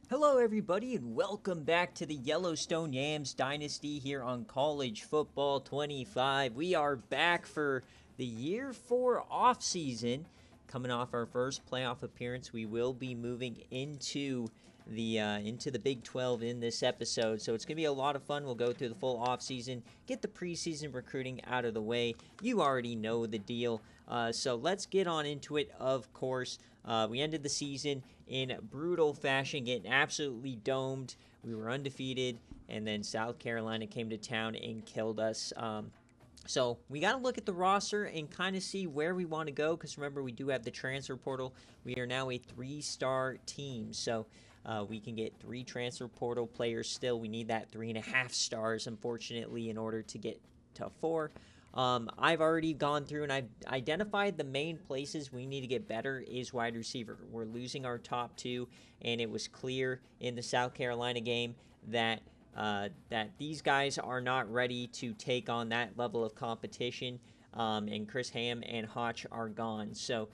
Hello, everybody, and welcome back to the Yellowstone Yams Dynasty here on College Football 25. We are back for the Year 4 offseason. Coming off our first playoff appearance, we will be moving into the Big 12 in this episode. So it's going to be a lot of fun. We'll go through the full offseason, get the preseason recruiting out of the way. You already know the deal. So let's get on into it, of course. We ended the season in brutal fashion, getting absolutely domed. We were undefeated, and then South Carolina came to town and killed us. So we got to look at the roster and kind of see where we want to go, because remember, we do have the transfer portal. We are now a 3-star team, so we can get 3 transfer portal players still. We need that 3.5 stars, unfortunately, in order to get to 4. I've already gone through and I've identified the main places we need to get better is wide receiver. We're losing our top 2, and it was clear in the South Carolina game that these guys are not ready to take on that level of competition, and Chris Ham and Hotch are gone. So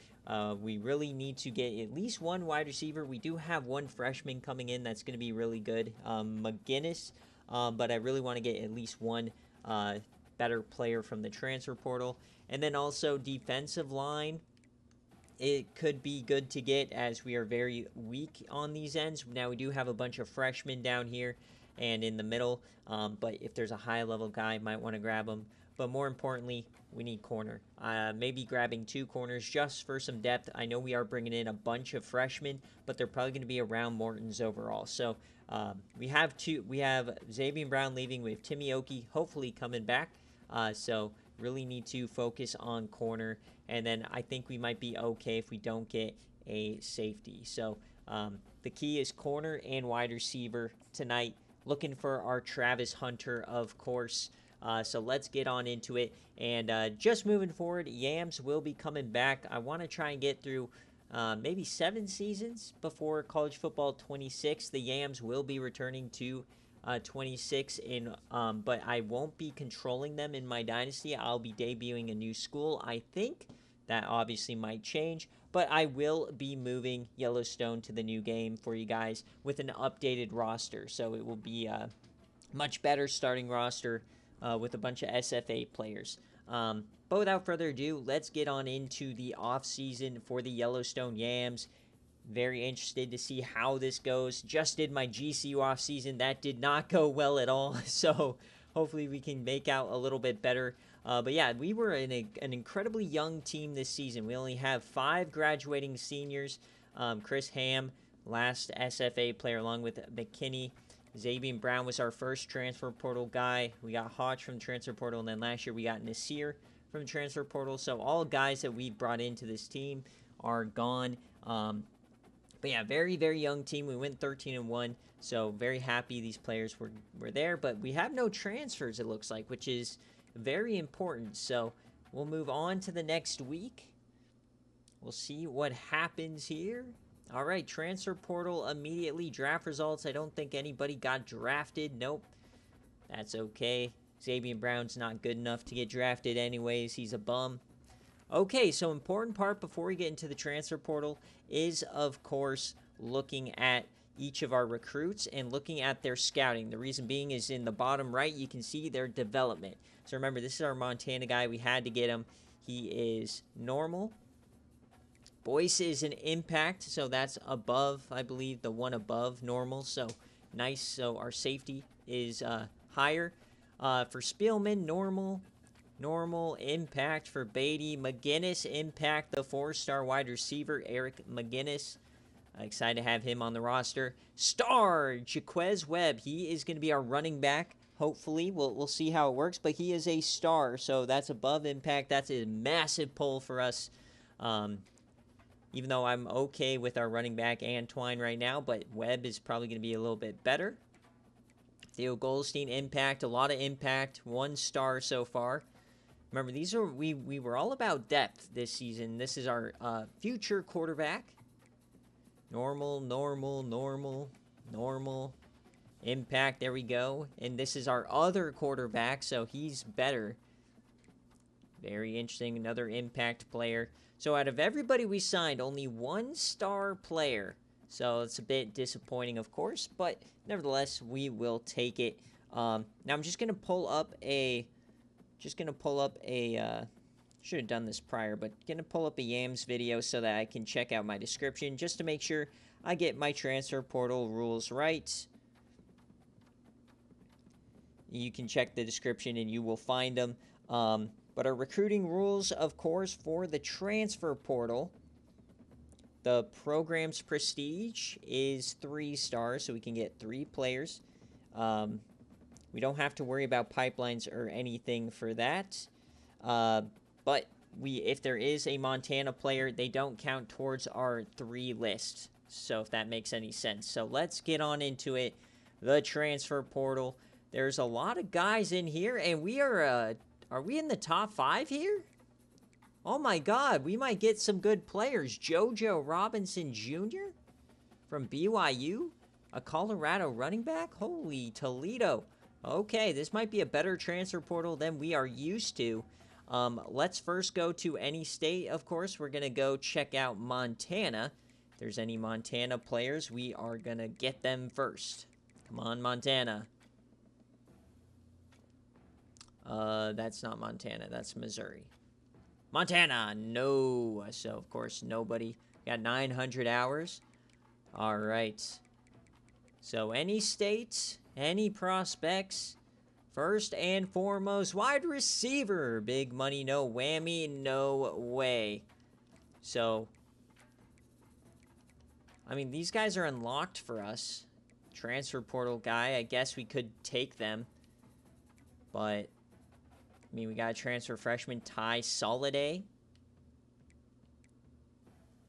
we really need to get at least one wide receiver. We do have one freshman coming in that's going to be really good, McGinnis, but I really want to get at least one better player from the transfer portal. And then also defensive line, it could be good to get, as we are very weak on these ends. Now we do have a bunch of freshmen down here and in the middle, but if there's a high level guy, might want to grab him. But more importantly, we need corner. Maybe grabbing 2 corners just for some depth. I know we are bringing in a bunch of freshmen, but they're probably going to be around Morton's overall. So we have Xavier Brown leaving. We have Timmy Oki hopefully coming back. So really need to focus on corner, and then I think we might be okay if we don't get a safety. So the key is corner and wide receiver tonight. Looking for our Travis Hunter, of course. So let's get on into it. And just moving forward, Yams will be coming back. I want to try and get through maybe 7 seasons before college football 26. The Yams will be returning to 26 but I won't be controlling them in my dynasty. I'll be debuting a new school. I think that obviously might change, but I will be moving Yellowstone to the new game for you guys with an updated roster. So it will be a much better starting roster with a bunch of SFA players. But without further ado, let's get on into the off season for the Yellowstone Yams. Very interested to see how this goes. Just did my GCU off season. That did not go well at all. So hopefully we can make out a little bit better. But yeah, we were an incredibly young team this season. We only have 5 graduating seniors. Chris Ham, last SFA player, along with McKinney. Xavier Brown was our first transfer portal guy. We got Hodge from the transfer portal, and then last year we got Nasir from the transfer portal. So all guys that we brought into this team are gone. But yeah, very, very young team. We went 13-1, so very happy these players were there. But we have no transfers, it looks like, which is very important. So we'll move on to the next week. We'll see what happens here. All right, transfer portal immediately. Draft results. I don't think anybody got drafted. Nope. That's okay. Xavier Brown's not good enough to get drafted anyways. He's a bum. Okay, so important part before we get into the transfer portal is, of course, looking at each of our recruits and looking at their scouting. The reason being is in the bottom right, you can see their development. So remember, this is our Montana guy. We had to get him. He is normal. Boyce is an impact, so that's above, I believe, the one above normal. So nice. So our safety is higher. For Spielman, normal impact for Beatty. McGinnis impact, the 4-star wide receiver, Eric McGinnis. Excited to have him on the roster. Star, Jaquez Webb. He is going to be our running back. Hopefully, we'll see how it works, but he is a star, so that's above impact. That's a massive pull for us. Even though I'm okay with our running back Antoine right now, but Webb is probably going to be a little bit better. Theo Goldstein impact, a lot of impact, 1 star so far. Remember, these are we were all about depth this season. This is our future quarterback. Normal. Impact, there we go. And this is our other quarterback, so he's better. Very interesting, another impact player. So out of everybody we signed, only 1 star player. So it's a bit disappointing, of course, but nevertheless, we will take it. Now I'm just gonna pull up a, should have done this prior, but gonna pull up a Yams video so that I can check out my description just to make sure I get my transfer portal rules right. You can check the description and you will find them. But our recruiting rules, of course, for the transfer portal. The program's prestige is 3 stars, so we can get 3 players. We don't have to worry about pipelines or anything for that. But if there is a Montana player, they don't count towards our 3 list. So if that makes any sense. So let's get on into it. The transfer portal. There's a lot of guys in here, and we are we in the top 5 here? Oh my god, we might get some good players. JoJo Robinson Jr. from BYU? A Colorado running back? Holy Toledo. Okay, this might be a better transfer portal than we are used to. Let's first go to any state, of course. We're going to go check out Montana. If there's any Montana players, we are going to get them first. Come on, Montana. That's not Montana. That's Missouri. Montana, no. So, of course, nobody. Got 900 hours. All right. So, any states, any prospects, first and foremost, wide receiver. Big money, no whammy, no way. So, I mean, these guys are unlocked for us. Transfer portal guy, I guess we could take them. But I mean, we got a transfer freshman, Ty Soliday.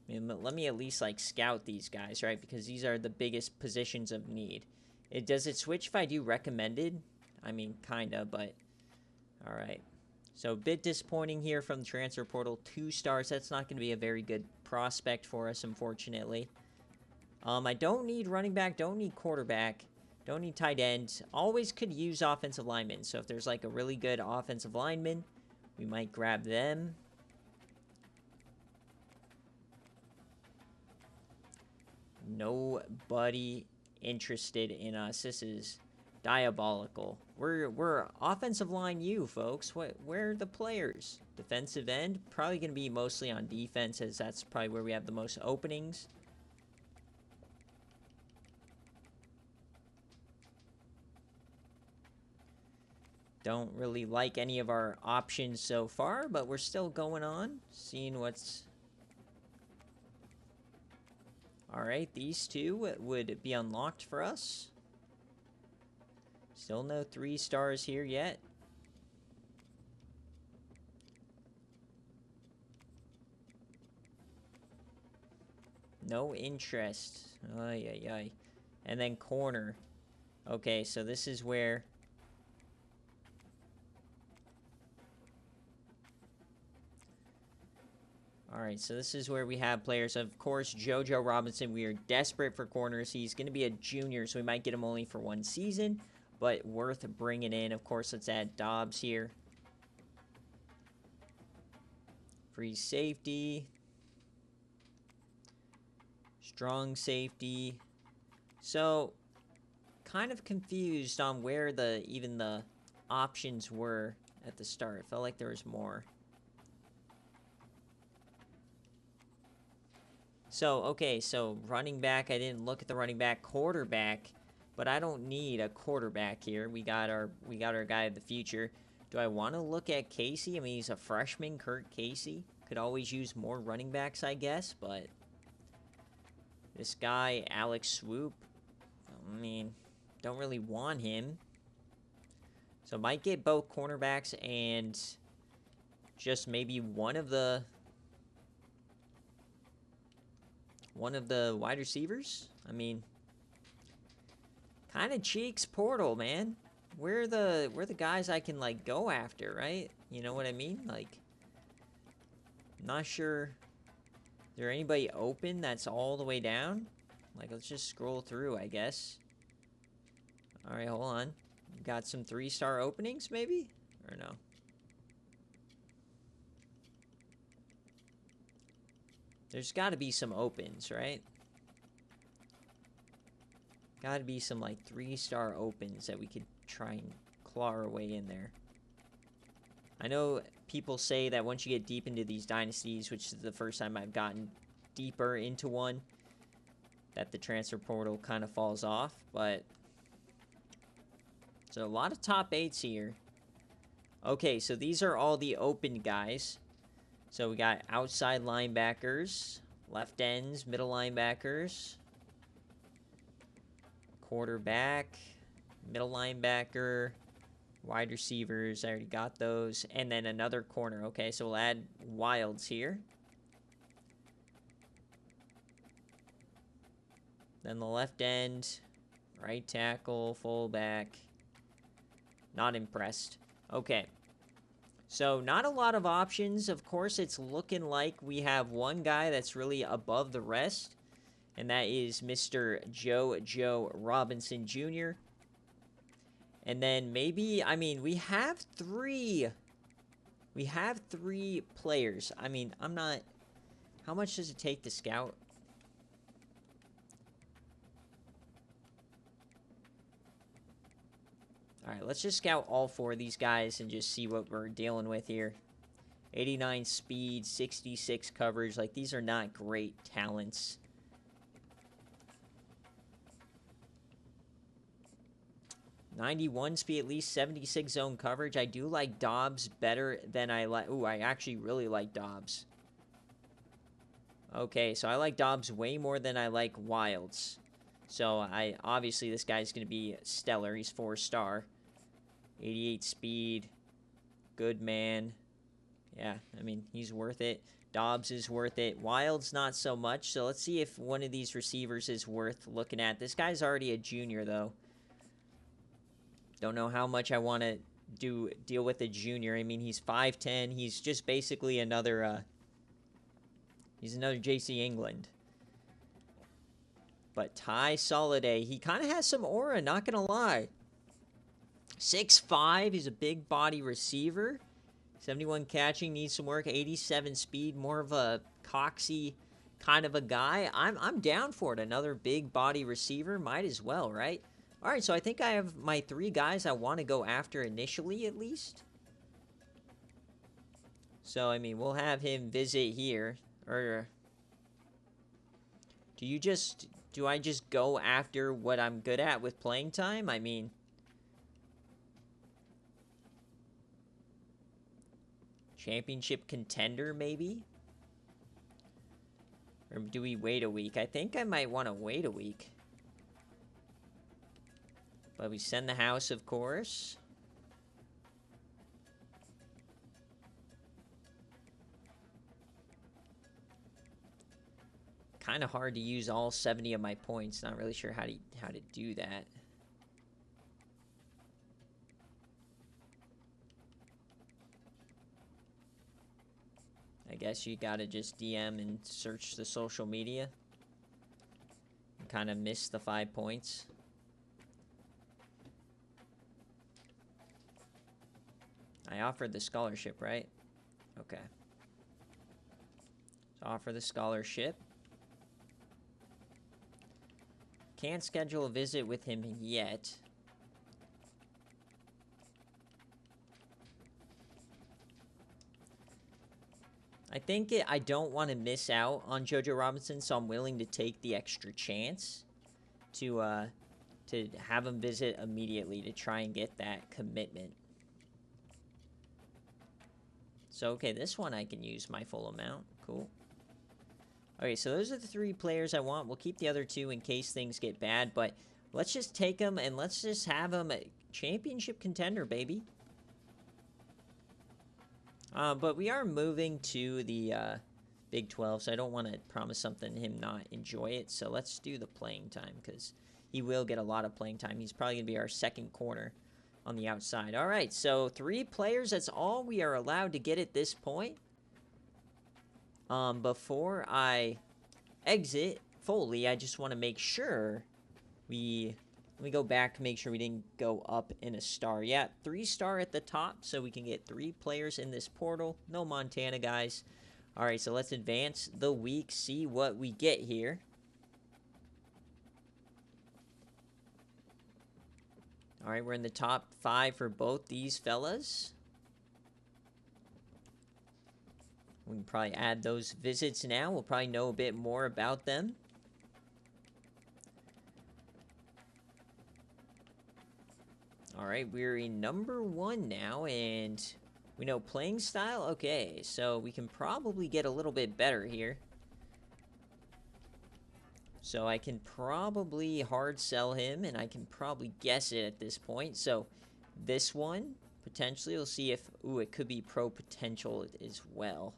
I mean, let me at least, like, scout these guys, right? Because these are the biggest positions of need. Does it switch if I do recommended? I mean, kinda, but all right. So, a bit disappointing here from the transfer portal. 2 stars. That's not going to be a very good prospect for us, unfortunately. I don't need running back. Don't need quarterback. Don't need tight end. Always could use offensive linemen. So if there's like a really good offensive lineman, we might grab them. Nobody interested in us. This is diabolical. We're offensive line you, folks. Where are the players? Defensive end? Probably going to be mostly on defense, as that's probably where we have the most openings. Don't really like any of our options so far, but we're still going on, seeing what's... Alright, these 2 would be unlocked for us. Still no 3 stars here yet. No interest. Ay, ay, ay. And then corner. Okay, so this is where... Alright, so this is where we have players. Of course, JoJo Robinson, we are desperate for corners. He's going to be a junior, so we might get him only for 1 season, but worth bringing in. Of course, let's add Dobbs here. Free safety. Strong safety. So, kind of confused on where even the options were at the start. It felt like there was more. So, okay, so running back, I didn't look at the running back. Quarterback, but I don't need a quarterback here. We got our guy of the future. Do I want to look at Casey? I mean, he's a freshman, Kurt Casey. Could always use more running backs, I guess, but this guy, Alex Swoop, I mean, don't really want him. So might get both cornerbacks and just maybe one of the wide receivers. I mean, kind of cheeks portal, man. Where are the guys I can, like, go after, right? You know what I mean? Like, not sure. Is there anybody open that's all the way down? Like, let's just scroll through, I guess. All right, hold on. Got some 3-star openings, maybe? Or no? There's got to be some opens, right? Gotta be some, like, 3-star opens that we could try and claw our way in there. I know people say that once you get deep into these dynasties, which is the first time I've gotten deeper into one, that the transfer portal kind of falls off, but... So, a lot of top 8s here. Okay, so these are all the open guys. So, we got outside linebackers, left ends, middle linebackers, quarterback, middle linebacker, wide receivers. I already got those. And then another corner. Okay, so we'll add wilds here. Then the left end, right tackle, fullback. Not impressed. Okay. So, not a lot of options. Of course, it's looking like we have one guy that's really above the rest. And that is Mr. Joe Robinson Jr. And then maybe, I mean, we have three players. I mean, I'm not... How much does it take to scout? Alright, let's just scout all 4 of these guys and just see what we're dealing with here. 89 speed, 66 coverage. Like, these are not great talents. 91 speed, at least 76 zone coverage. I do like Dobbs better than I like... Ooh, I actually really like Dobbs. Okay, so I like Dobbs way more than I like Wilds. So, obviously, this guy's going to be stellar. He's 4-star. 88 speed. Good man. Yeah, I mean, he's worth it. Dobbs is worth it. Wilds, not so much. So, let's see if one of these receivers is worth looking at. This guy's already a junior, though. Don't know how much I want to deal with a junior. I mean, he's 5'10". He's just basically another, he's another J.C. England. But Ty Soliday, he kind of has some aura, not going to lie. 6'5", he's a big body receiver. 71 catching, needs some work. 87 speed, more of a coxy kind of a guy. I'm down for it. Another big body receiver, might as well, right? All right, so I think I have my 3 guys I want to go after initially, at least. So, I mean, we'll have him visit here. Or do I just go after what I'm good at with playing time? I mean, championship contender, maybe? Or do we wait a week? I think I might want to wait a week. But we send the house, of course. Kind of hard to use all 70 of my points. Not really sure how to do that. I guess you gotta just DM and search the social media. And kind of miss the 5 points. I offered the scholarship, right? Okay. So offer the scholarship. Can't schedule a visit with him yet. I think I don't want to miss out on JoJo Robinson, so I'm willing to take the extra chance to have him visit immediately to try and get that commitment. So, okay, this one I can use my full amount. Cool. Okay, so those are the 3 players I want. We'll keep the other 2 in case things get bad, but let's just take them and let's just have them a championship contender, baby. But we are moving to the Big 12, so I don't want to promise something and him not enjoy it. So let's do the playing time because he will get a lot of playing time. He's probably going to be our second corner on the outside. All right, so 3 players, that's all we are allowed to get at this point. Before I exit fully, I just want to make sure we go back, make sure we didn't go up in a star. Yeah, 3-star at the top, so we can get 3 players in this portal. No Montana guys. All right, so let's advance the week, see what we get here. All right, we're in the top 5 for both these fellas. We can probably add those visits now. We'll probably know a bit more about them. All right, we're in number 1 now, and we know playing style. Okay, so we can probably get a little bit better here. So I can probably hard sell him, and I can probably guess it at this point. So this one, potentially, we'll see if... Ooh, it could be pro potential as well.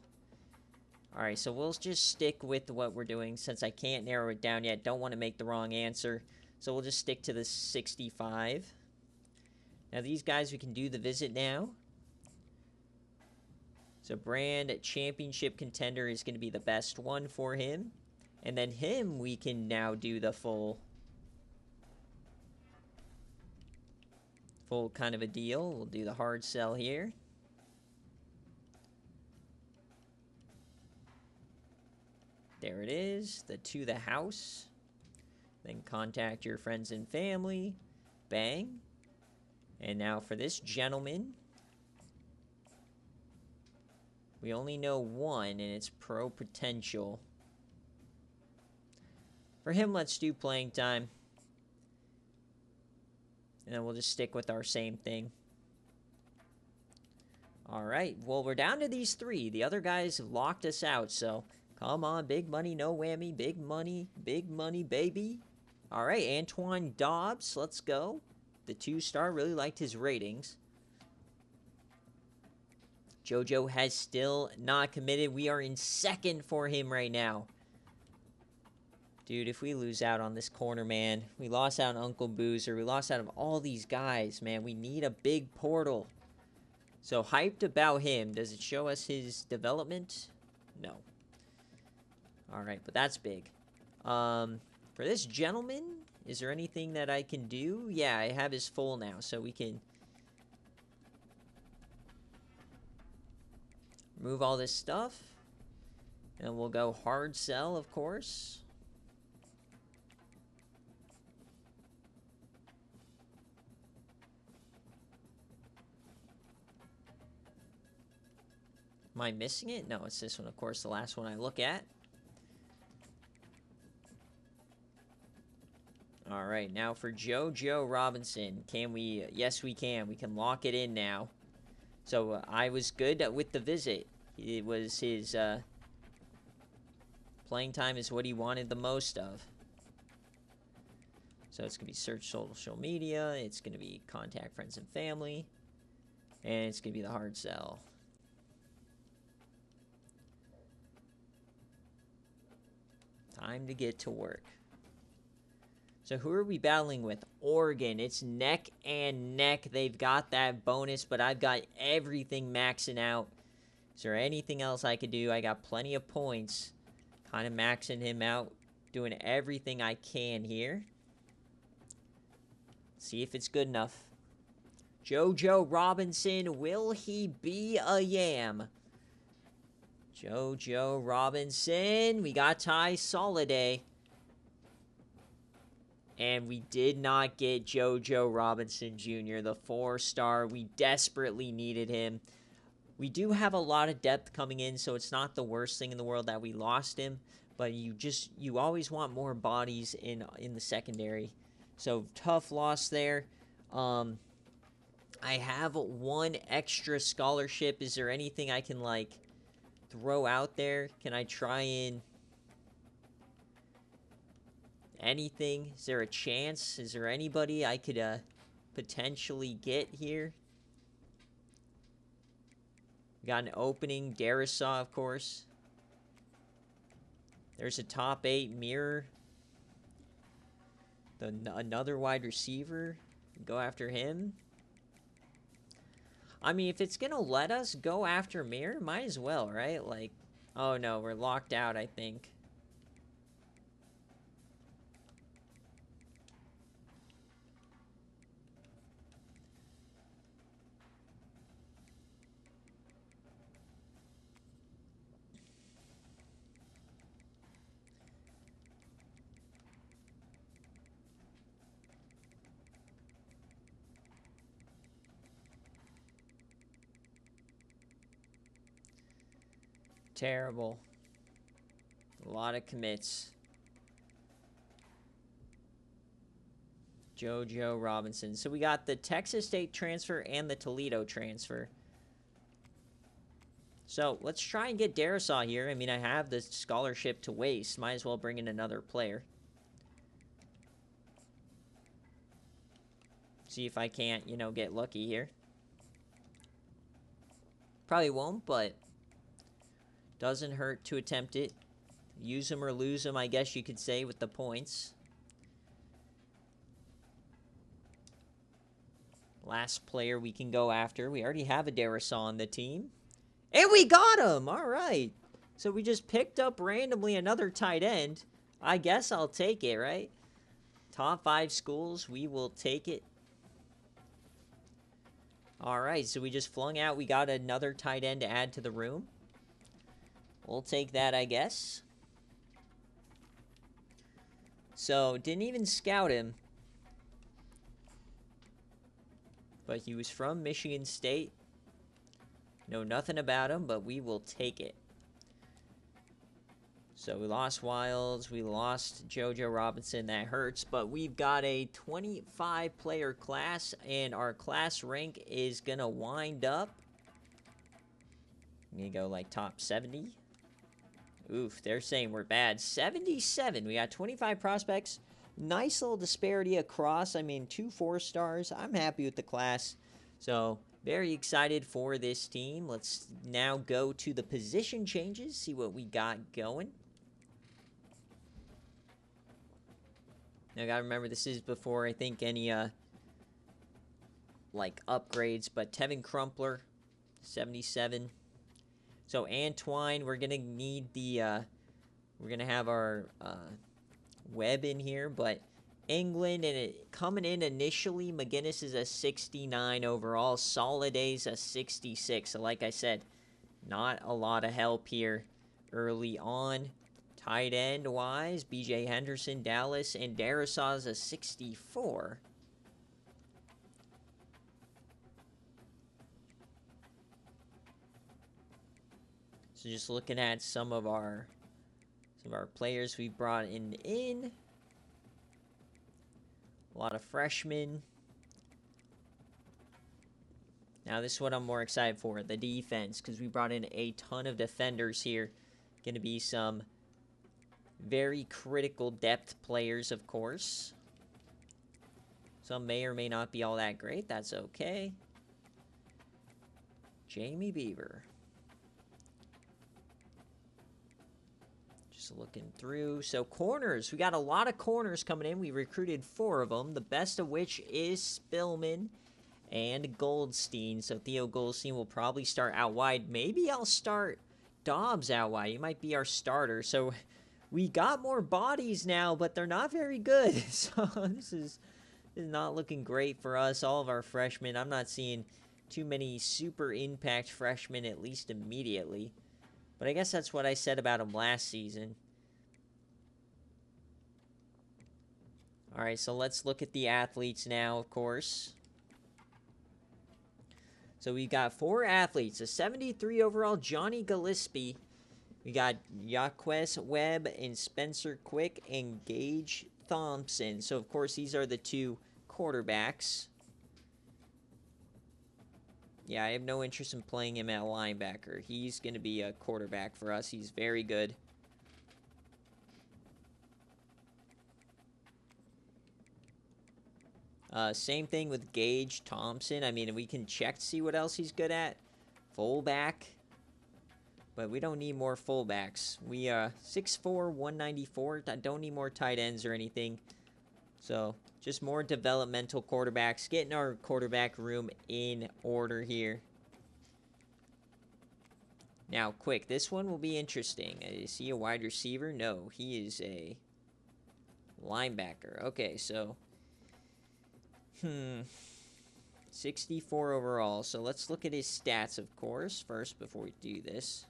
Alright, so we'll just stick with what we're doing since I can't narrow it down yet. Don't want to make the wrong answer. So we'll just stick to the 65. Now these guys, we can do the visit now. So brand championship contender is going to be the best one for him. And then him, we can now do the full kind of a deal. We'll do the hard sell here. There it is, to the house. Then contact your friends and family. Bang. And now for this gentleman, we only know one, and it's pro potential. For him, let's do playing time. And then we'll just stick with our same thing. Alright, well, we're down to these 3. The other guys have locked us out, so come on, big money, no whammy. Big money, baby. Alright, Antoine Dobbs, let's go. The 2-star, really liked his ratings. JoJo has still not committed. We are in 2nd for him right now. Dude, if we lose out on this corner, man, we lost out on Uncle Boozer, we lost out of all these guys, man. We need a big portal. So, hyped about him. Does it show us his development? No. Alright, but that's big. For this gentleman, is there anything that I can do? Yeah, I have his full now, so we can remove all this stuff. And we'll go hard sell, of course. Am I missing it? No, it's this one, of course, the last one I look at. Alright, now for JoJo Robinson. Can we... Yes, we can. We can lock it in now. So, I was good with the visit. It was his, playing time is what he wanted the most of. So, it's going to be search social media. It's going to be contact friends and family. And it's going to be the hard sell. Time to get to work. So who are we battling with? Oregon. It's neck and neck. They've got that bonus, but I've got everything maxing out. Is there anything else I could do? I got plenty of points. Kind of maxing him out. Doing everything I can here. See if it's good enough. JoJo Robinson. Will he be a yam? JoJo Robinson. We got Ty Soliday. And we did not get JoJo Robinson Jr., the 4-star. We desperately needed him. We do have a lot of depth coming in, so it's not the worst thing in the world that we lost him. But you always want more bodies in the secondary. So, tough loss there. I have 1 extra scholarship. Is there anything I can, like, throw out there? Can I try and... anything? Is there a chance? Is there anybody I could potentially get here? We got an opening. Darisaw, of course. There's a top 8 mirror. Another wide receiver. Go after him. I mean, if it's going to let us go after mirror, might as well, right? Like, oh no, we're locked out, I think. Terrible. A lot of commits. JoJo Robinson. So we got the Texas State transfer and the Toledo transfer. So let's try and get Darisaw here. I mean, I have the scholarship to waste. Might as well bring in another player. See if I can't, you know, get lucky here. Probably won't, but doesn't hurt to attempt it. Use them or lose them, I guess you could say, with the points. Last player we can go after. We already have a Darisaw on the team. And we got him! All right. So we just picked up randomly another tight end. I guess I'll take it, right? Top 5 schools, we will take it. All right, so we just flung out. We got another tight end to add to the room. We'll take that, I guess. So, didn't even scout him. But he was from Michigan State. Know nothing about him, but we will take it. So, we lost Wilds. We lost JoJo Robinson. That hurts. But we've got a 25-player class, and our class rank is going to wind up. I'm going to go, like, top 70. Oof, they're saying we're bad. 77. We got 25 prospects. Nice little disparity across. I mean, 2 4-stars. I'm happy with the class. So, very excited for this team. Let's now go to the position changes, see what we got going. Now, I gotta remember, this is before, I think, any, like, upgrades. But Tevin Crumpler, 77. So, Antwine, we're going to need the, we're going to have our, Webb in here, but England, and coming in initially, McGinnis is a 69 overall, Soliday's a 66. So, like I said, not a lot of help here early on. Tight end-wise, B.J. Henderson, Dallas, and Darisaw's a 64. So just looking at some of our players we brought in. A lot of freshmen. Now this is what I'm more excited for, the defense, because we brought in a ton of defenders here. Going to be some very critical depth players, of course. Some may or may not be all that great. That's okay. Jamie Beaver. Just looking through. So corners. We got a lot of corners coming in. We recruited 4 of them. The best of which is Spillman and Goldstein. So Theo Goldstein will probably start out wide. Maybe I'll start Dobbs out wide. He might be our starter. So we got more bodies now, but they're not very good. So this is not looking great for us. All of our freshmen. I'm not seeing too many super impact freshmen, at least immediately. But I guess that's what I said about him last season. All right, so let's look at the athletes now, of course. So we've got 4 athletes. A 73 overall, Johnny Gillespie. We got Yaquez Webb and Spencer Quick and Gage Thompson. So, of course, these are the 2 quarterbacks. Yeah, I have no interest in playing him at linebacker. He's going to be a quarterback for us. He's very good. Same thing with Gage Thompson. I mean, we can check to see what else he's good at. Fullback. But we don't need more fullbacks. We are 6'4", 194. I don't need more tight ends or anything. So, just more developmental quarterbacks. Getting our quarterback room in order here. Now, quick. This one will be interesting. Is he a wide receiver? No, he is a linebacker. Okay, so 64 overall. So, let's look at his stats, of course, first before we do this.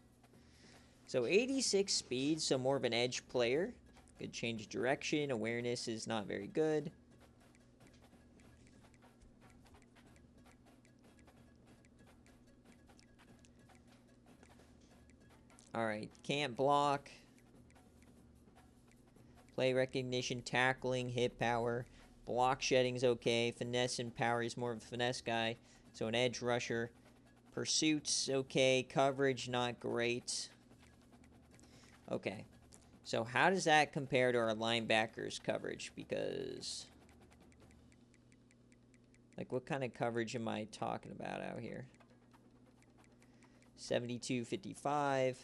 So, 86 speed, so more of an edge player. Good change of direction. Awareness is not very good. Alright, can't block. Play recognition, tackling, hit power. Block shedding's okay. Finesse and power, he's more of a finesse guy. So an edge rusher. Pursuit's okay. Coverage, not great. Okay. So how does that compare to our linebackers coverage? Because, like, what kind of coverage am I talking about out here? 72-55.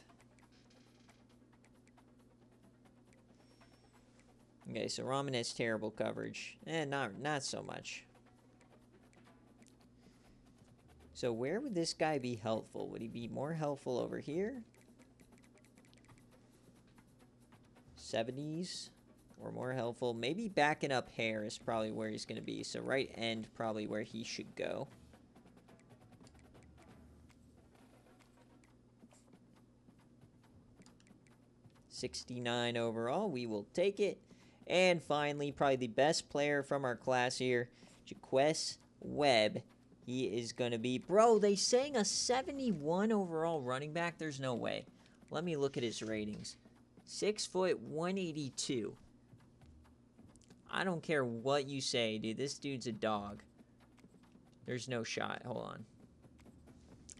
Okay, so Ramen has terrible coverage. Not so much. So where would this guy be helpful? Would he be more helpful over here? 70s? Or more helpful? Maybe backing up hair is probably where he's going to be. So right end probably where he should go. $69 overall. We will take it. And finally, probably the best player from our class here, Jaquez Webb. He is going to be... Bro, they saying a 71 overall running back? There's no way. Let me look at his ratings. 6 foot, 182. I don't care what you say, dude. This dude's a dog. There's no shot. Hold on.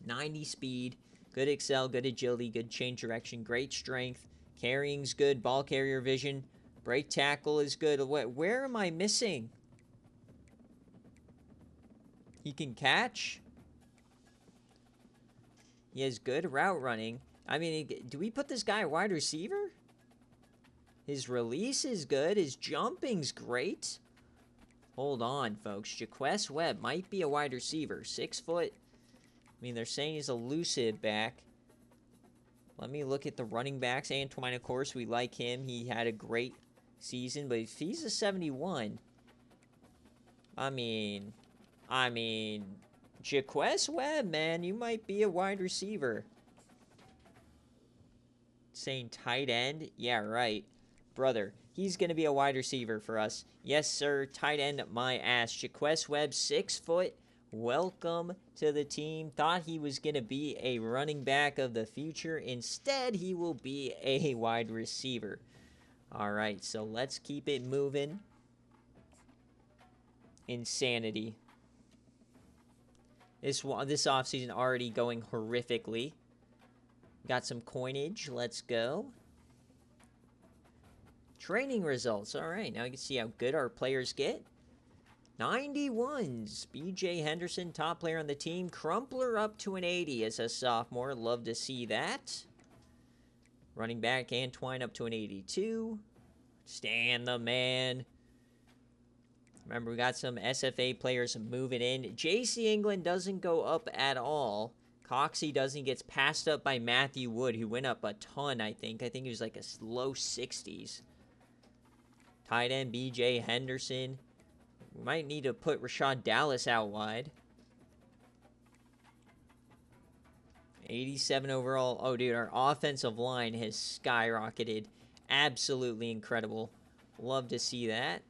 90 speed. Good excel, good agility, good change direction, great strength. Carrying's good. Ball carrier vision. Break tackle is good. Where am I missing? He can catch. He has good route running. I mean, do we put this guy at wide receiver? His release is good. His jumping's great. Hold on, folks. Jaquez Webb might be a wide receiver. 6 foot. I mean, they're saying he's a elusive back. Let me look at the running backs. Antoine, of course, we like him. He had a great season, but if he's a 71, I mean, Jaquez Webb, man, you might be a wide receiver. Saying tight end? Yeah, right. Brother, he's going to be a wide receiver for us. Yes, sir. Tight end, my ass. Jaquez Webb, 6 foot. Welcome to the team. Thought he was going to be a running back of the future. Instead, he will be a wide receiver. All right, so let's keep it moving. Insanity. This offseason already going horrifically. Got some coinage. Let's go. Training results. All right, now you can see how good our players get. 91s. B.J. Henderson, top player on the team. Crumpler up to an 80 as a sophomore. Love to see that. Running back Antoine up to an 82. Stan the man. Remember, we got some SFA players moving in. J.C. England doesn't go up at all. Coxie doesn't. He gets passed up by Matthew Wood, who went up a ton, I think. I think he was like a low 60s. Tight end B.J. Henderson. We might need to put Rashad Dallas out wide. 87 overall. Oh, dude, our offensive line has skyrocketed. Absolutely incredible. Love to see that.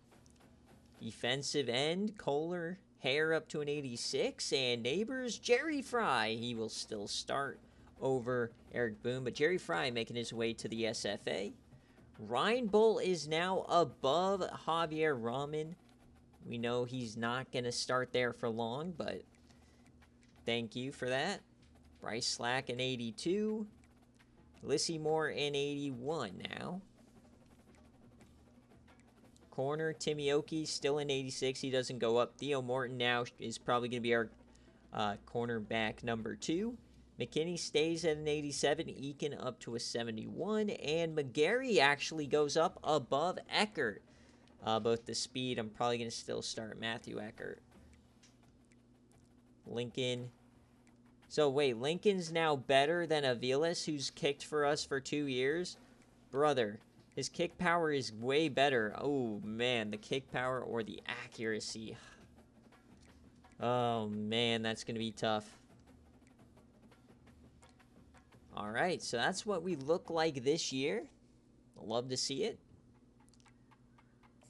Defensive end, Kohler, Hare up to an 86. And Neighbors, Jerry Fry. He will still start over Eric Boone, but Jerry Fry making his way to the SFA. Ryan Bull is now above Javier Rahman. We know he's not going to start there for long, but thank you for that. Bryce Slack in 82. Lissy Moore in 81 now. Corner, Timmy Oki still in 86. He doesn't go up. Theo Morton now is probably going to be our cornerback number 2. McKinney stays at an 87. Eakin up to a 71. And McGarry actually goes up above Eckert. Both the speed, I'm probably going to still start Matthew Eckert. Lincoln. So, wait, Lincoln's now better than Aviles, who's kicked for us for 2 years? Brother, his kick power is way better. Oh, man, the kick power or the accuracy. Oh, man, that's going to be tough. All right, so that's what we look like this year. Love to see it.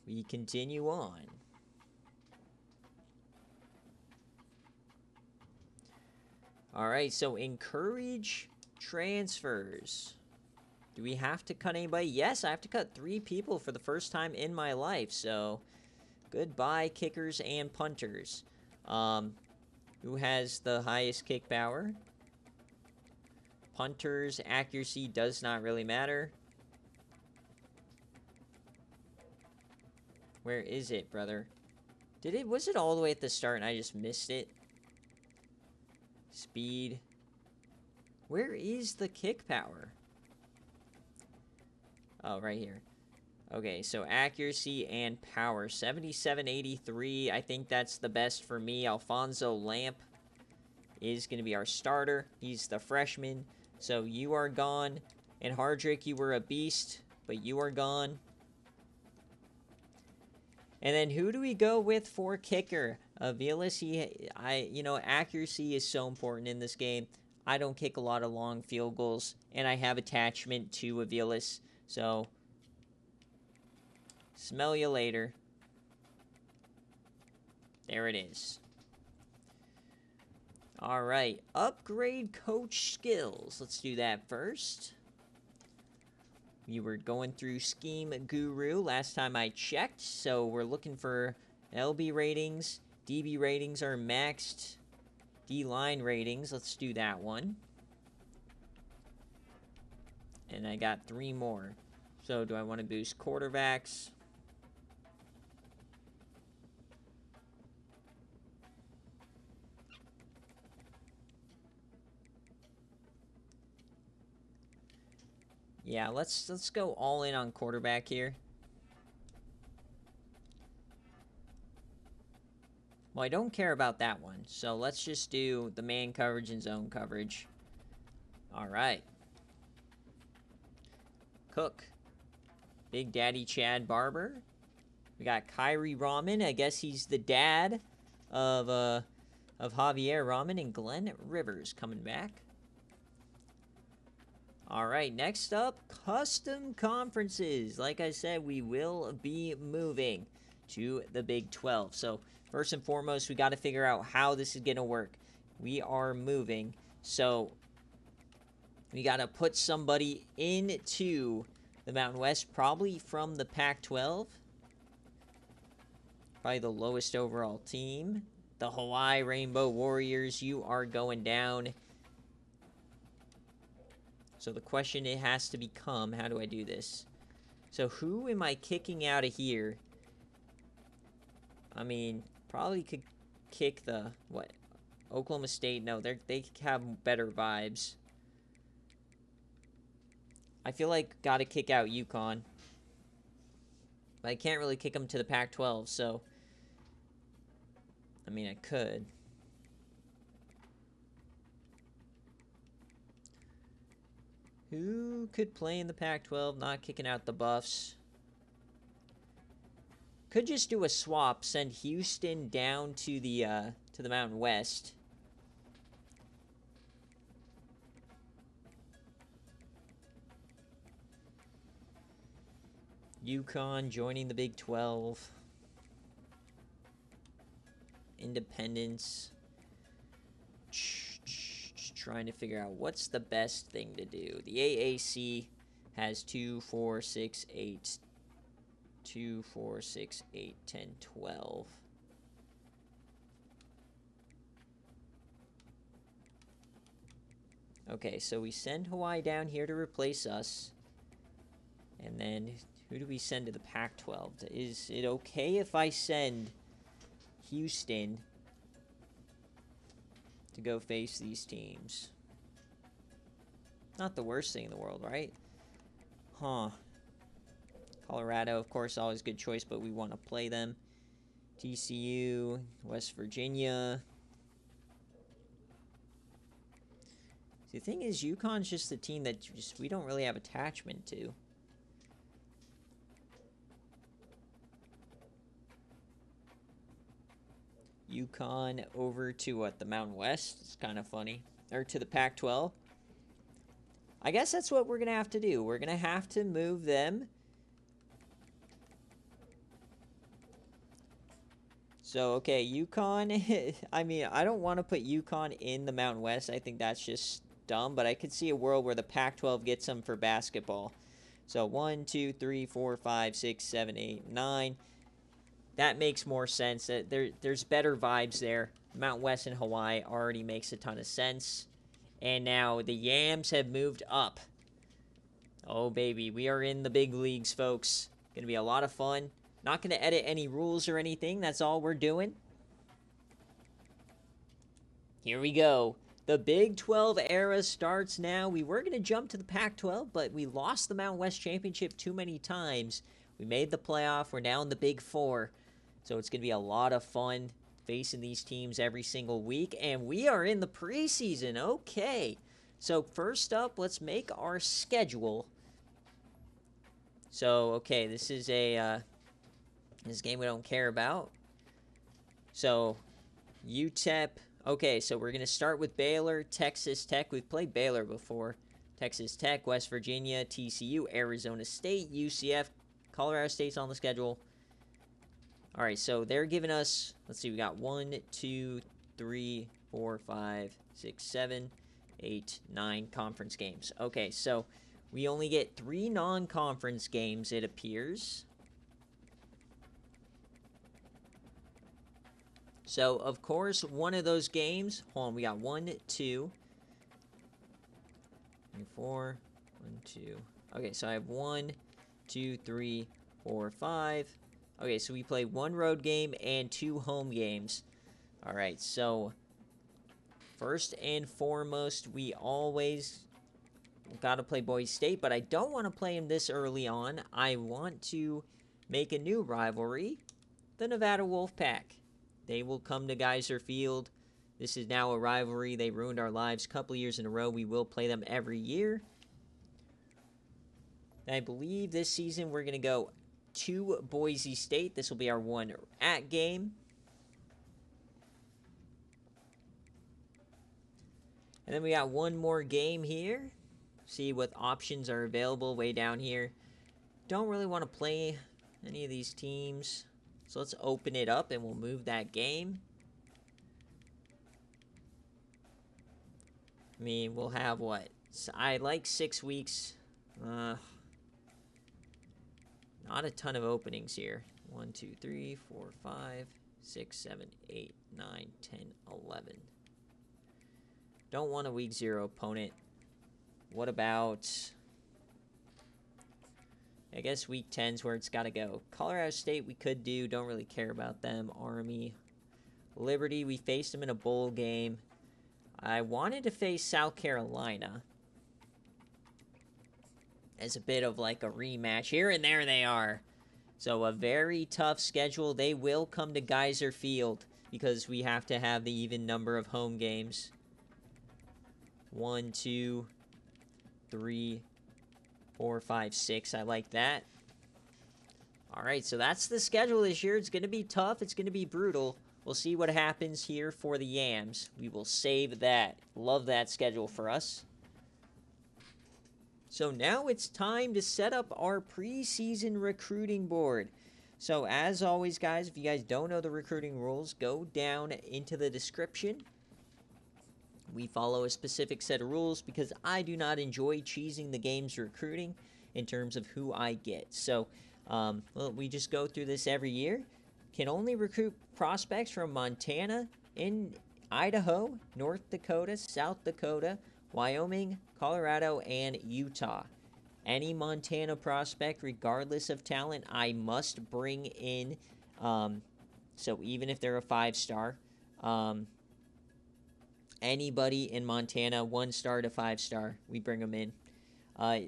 We continue on. All right, so encourage transfers. Do we have to cut anybody? Yes, I have to cut 3 people for the first time in my life. So, goodbye, kickers and punters. Who has the highest kick power? Punters, accuracy does not really matter. Where is it, brother? Was it all the way at the start and I just missed it? Speed. Where is the kick power? Oh, right here. Okay, so accuracy and power. 77-83. I think that's the best for me. Alfonso Lamp is going to be our starter. He's the freshman. So you are gone. And Hardrick, you were a beast, but you are gone. And then who do we go with for kicker? Vilas, accuracy is so important in this game. I don't kick a lot of long field goals, and I have attachment to Vilas. So, smell you later. There it is. All right, upgrade coach skills. Let's do that first. We were going through Scheme Guru last time I checked, so we're looking for LB ratings. DB ratings are maxed. D-line ratings, let's do that one. And I got 3 more. So do I want to boost quarterbacks? Yeah, let's go all in on quarterback here. Well, I don't care about that one, so let's just do the man coverage and zone coverage. All right. Cook. Big Daddy Chad Barber. We got Kyrie Rahman. I guess he's the dad of Javier Rahman, and Glenn Rivers coming back. All right, next up, custom conferences. Like I said, we will be moving to the Big 12. So first and foremost, we got to figure out how this is going to work. We are moving, so we got to put somebody into the Mountain West, probably from the Pac-12. Probably the lowest overall team. The Hawaii Rainbow Warriors, you are going down. So the question it has to become, how do I do this? So who am I kicking out of here? I mean, probably could kick the, what? Oklahoma State? No, they have better vibes. I feel like got to kick out UConn. But I can't really kick them to the Pac-12, so... I mean, I could. Who could play in the Pac-12, not kicking out the Buffs? Could just do a swap, send Houston down to the Mountain West. UConn joining the Big 12. Independence. Just trying to figure out what's the best thing to do. The AAC has 2, 4, 6, 8. 2, 4, 6, 8, 10, 12. Okay, so we send Hawaii down here to replace us. And then, who do we send to the Pac-12? Is it okay if I send Houston to go face these teams? Not the worst thing in the world, right? Huh. Colorado, of course, always a good choice, but we want to play them. TCU, West Virginia. The thing is, UConn's just the team that we don't really have attachment to. UConn over to what, the Mountain West? It's kind of funny. Or to the Pac-12. I guess that's what we're going to have to do. We're going to have to move them. So, okay, UConn. I mean, I don't want to put UConn in the Mountain West. I think that's just dumb, but I could see a world where the Pac-12 gets them for basketball. So 1, 2, 3, 4, 5, 6, 7, 8, 9. That makes more sense. There's better vibes there. Mountain West and Hawaii already makes a ton of sense. And now the Yams have moved up. Oh, baby. We are in the big leagues, folks. Going to be a lot of fun. Not going to edit any rules or anything. That's all we're doing. Here we go. The Big 12 era starts now. We were going to jump to the Pac-12, but we lost the Mountain West Championship too many times. We made the playoff. We're now in the Big 4. So it's going to be a lot of fun facing these teams every single week. And we are in the preseason. Okay. So first up, let's make our schedule. So, okay, this is a game we don't care about. So, UTEP. Okay, so we're going to start with Baylor, Texas Tech. We've played Baylor before. Texas Tech, West Virginia, TCU, Arizona State, UCF, Colorado State's on the schedule. All right, so they're giving us, let's see, we got 1, 2, 3, 4, 5, 6, 7, 8, 9 conference games. Okay, so we only get 3 non-conference games, it appears. So, of course, one of those games, hold on, we got 1, 2, 3, 4, 1, 2. Okay, so I have 1, 2, 3, 4, 5. Okay, so we play 1 road game and 2 home games. All right, so first and foremost, we always got to play Boise State, but I don't want to play them this early on. I want to make a new rivalry, the Nevada Wolfpack. They will come to Geyser Field. This is now a rivalry. They ruined our lives a couple years in a row. We will play them every year. And I believe this season we're going to go to Boise State. This will be our 1 at game. And then we got 1 more game here. See what options are available way down here. Don't really want to play any of these teams. So let's open it up and we'll move that game. I mean, we'll have what? I like 6 weeks. Not a ton of openings here. 1, 2, 3, 4, 5, 6, 7, 8, 9, 10, 11. Don't want a week 0 opponent. What about, I guess week 10's where it's got to go. Colorado State we could do. Don't really care about them. Army. Liberty, we faced them in a bowl game. I wanted to face South Carolina as a bit of like a rematch here, and there they are. So a very tough schedule. They will come to Geyser Field because we have to have the even number of home games. 1, 2, 3, 4, 5, 6. I like that. All right, so that's the schedule this year. It's going to be tough. It's going to be brutal. We'll see what happens here for the Yams. We will save that. Love that schedule for us. So now it's time to set up our preseason recruiting board. So as always, guys, if you guys don't know the recruiting rules, go down into the description. We follow a specific set of rules because I do not enjoy cheesing the game's recruiting in terms of who I get. So well, we just go through this every year. Can only recruit prospects from Montana, in Idaho, North Dakota, South Dakota, Wyoming, Colorado, and Utah. Any Montana prospect, regardless of talent, I must bring in. So even if they're a 5-star, anybody in Montana, 1-star to 5-star, we bring them in.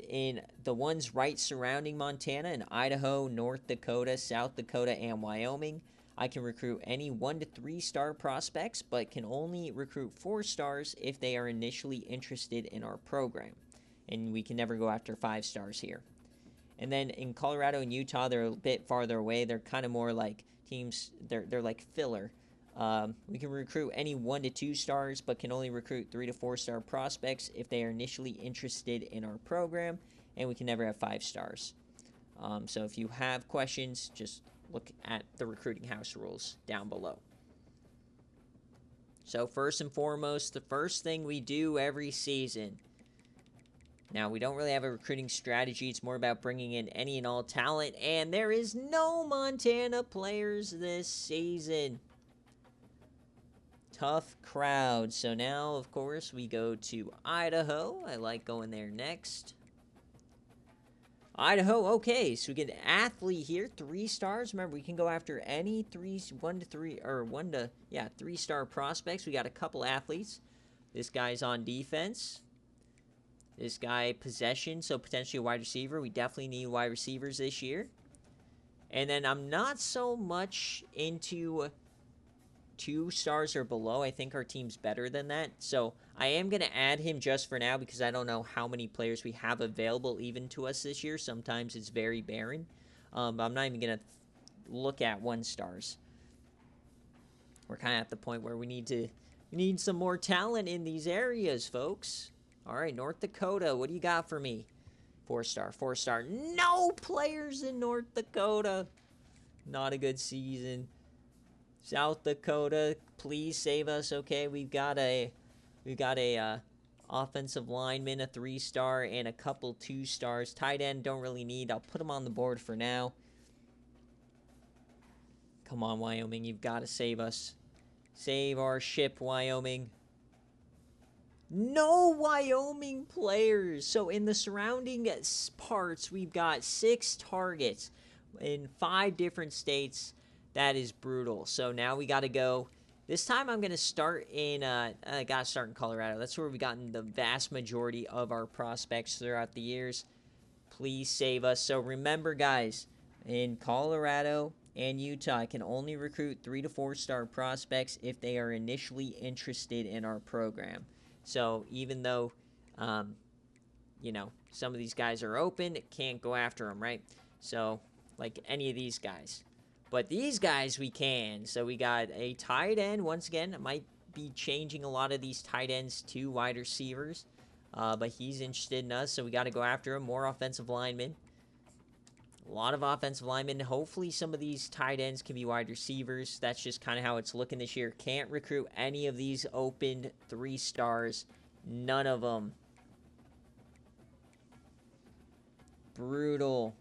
In the ones right surrounding Montana, in Idaho, North Dakota, South Dakota, and Wyoming, I can recruit any 1 to 3-star prospects, but can only recruit 4 stars if they are initially interested in our program. And we can never go after 5 stars here. And then in Colorado and Utah, they're a bit farther away. They're kind of more like teams, they're like filler. We can recruit any 1 to 2 stars, but can only recruit 3 to 4-star prospects if they are initially interested in our program, and we can never have 5 stars. So if you have questions, just look at the recruiting house rules down below. So first and foremost, the first thing we do every season. Now, we don't really have a recruiting strategy. It's more about bringing in any and all talent. And there is no Montana players this season. Tough crowd. So now, of course, we go to Idaho. I like going there next. Idaho, okay, so we get an athlete here, 3 stars. Remember, we can go after any 3-star prospects. We got a couple athletes. This guy's on defense. This guy, possession, so potentially a wide receiver. We definitely need wide receivers this year. And then I'm not so much into 2 stars or below. I think our team's better than that. So I am going to add him just for now because I don't know how many players we have available even to us this year. Sometimes it's very barren. But I'm not even going to look at 1 stars. We're kind of at the point where we need some more talent in these areas, folks. All right, North Dakota, what do you got for me? 4-star, 4-star. No players in North Dakota. Not a good season. South Dakota, please save us. Okay, we've got a offensive lineman, a 3-star, and a couple 2 stars. Tight end, don't really need. I'll put them on the board for now. Come on, Wyoming, you've got to save us. Save our ship, Wyoming. No Wyoming players. So in the surrounding parts, we've got 6 targets in 5 different states. That is brutal. So now we got to go. This time I'm going to start in, Colorado. That's where we've gotten the vast majority of our prospects throughout the years. Please save us. So remember, guys, in Colorado and Utah, I can only recruit 3 to 4-star prospects if they are initially interested in our program. So even though, some of these guys are open, can't go after them, right? So, like any of these guys. But these guys we can. So we got a tight end. Once again, I might be changing a lot of these tight ends to wide receivers. But he's interested in us, so we got to go after him. More offensive linemen. A lot of offensive linemen. Hopefully some of these tight ends can be wide receivers. That's just kind of how it's looking this year. Can't recruit any of these opened 3 stars. None of them. Brutal.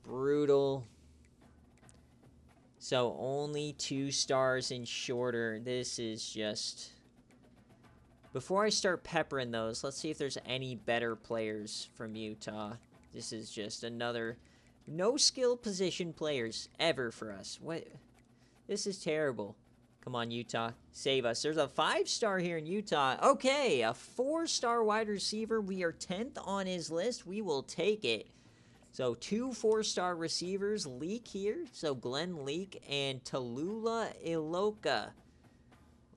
Brutal. So only 2 stars and shorter. This is just... Before I start peppering those, let's see if there's any better players from Utah. This is just another no skill position players ever for us. What? This is terrible. Come on, Utah. Save us. There's a 5-star here in Utah. Okay, a 4-star wide receiver. We are 10th on his list. We will take it. So 2 4-star receivers, Leak here. So Glenn Leak and Tallulah Iloka.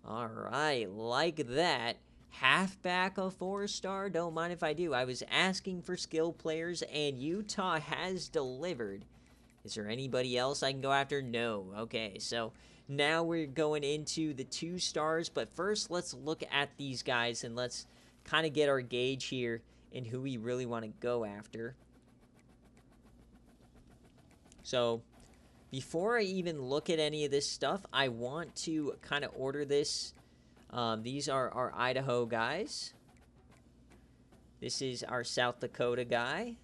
All right, like that. Halfback a 4-star. Don't mind if I do. I was asking for skill players, and Utah has delivered. Is there anybody else I can go after? No. Okay, so now we're going into the 2 stars. But first, let's look at these guys, and let's kind of get our gauge here in who we really want to go after. So before I even look at any of this stuff, I want to kind of order this. These are our Idaho guys. This is our South Dakota guy.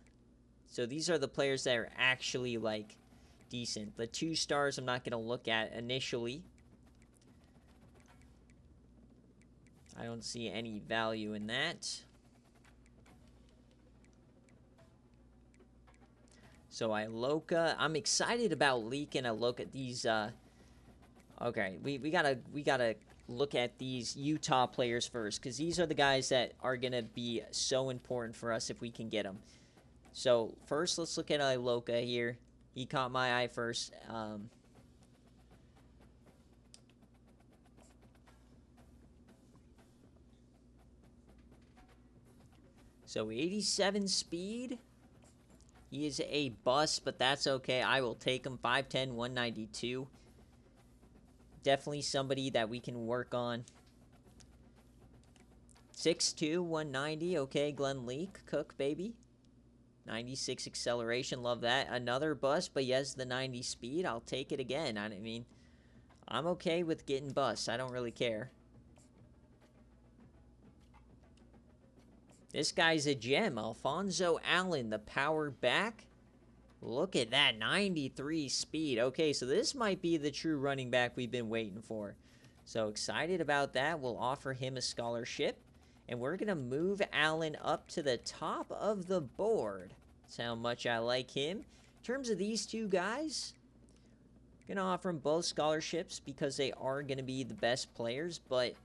So these are the players that are actually, like, decent. The 2 stars I'm not going to look at initially. I don't see any value in that. So Iloka, I'm excited about Leak and Iloka. These, okay, we gotta look at these Utah players first, because these are the guys that are gonna be so important for us if we can get them. So first, let's look at Iloka here. He caught my eye first. So 87 speed. He is a bust, but that's okay. I will take him. 5'10", 192. Definitely somebody that we can work on. 6'2", 190. Okay, Glenn Leak. Cook, baby. 96 acceleration. Love that. Another bust, but yes, the 90 speed. I'll take it again. I mean, I'm okay with getting busts. I don't really care. This guy's a gem. Alfonso Allen, the power back. Look at that, 93 speed. Okay, so this might be the true running back we've been waiting for. So excited about that. We'll offer him a scholarship. And we're going to move Allen up to the top of the board. That's how much I like him. In terms of these two guys, I'm going to offer them both scholarships because they are going to be the best players. But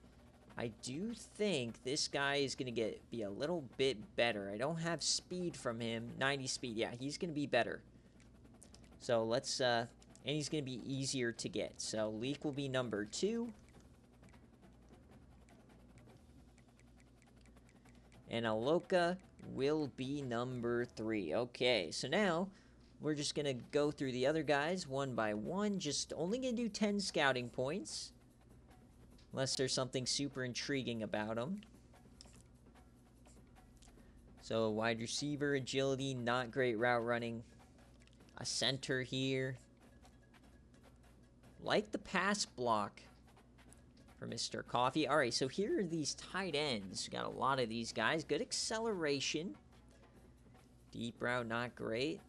I do think this guy is going to be a little bit better. I don't have speed from him. 90 speed. Yeah, he's going to be better. So let's, and he's going to be easier to get. So Leak will be number 2. And Aloka will be number 3. Okay, so now we're just going to go through the other guys one by one. Just only going to do 10 scouting points. Unless there's something super intriguing about them. So wide receiver, agility, not great route running. A center here. Like the pass block for Mr. Coffee. All right, so here are these tight ends. Got a lot of these guys. Good acceleration. Deep route, not great.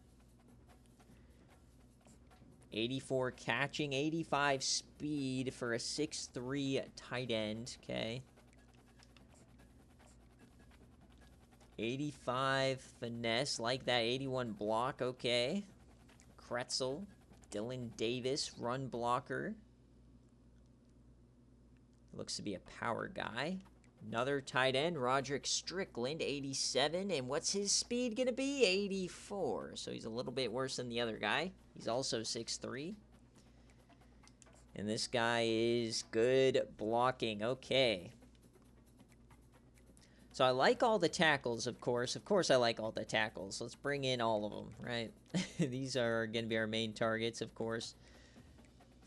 84 catching, 85 speed for a 6'3 tight end. Okay. 85 finesse, like that. 81 block, okay. Kretzel, Dylan Davis, run blocker. Looks to be a power guy. Another tight end, Roderick Strickland, 87. And what's his speed going to be? 84. So he's a little bit worse than the other guy. He's also 6'3". And this guy is good blocking. Okay. So I like all the tackles, of course. Of course I like all the tackles. Let's bring in all of them, right? These are going to be our main targets, of course.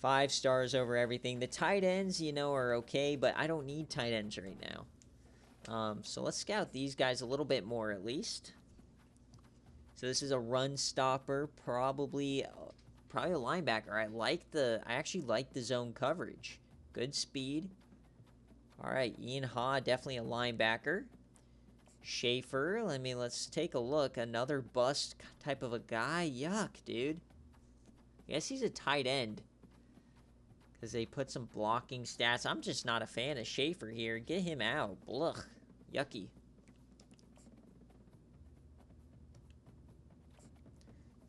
5 stars over everything. The tight ends, you know, are okay, but I don't need tight ends right now. So let's scout these guys a little bit more, at least. So this is a run stopper, probably a linebacker. I actually like the zone coverage. Good speed. All right, Ian Ha, definitely a linebacker. Schaefer, let's take a look. Another bust type of a guy. Yuck, dude. I guess he's a tight end. Because they put some blocking stats. I'm just not a fan of Schaefer here. Get him out. Blech. Yucky.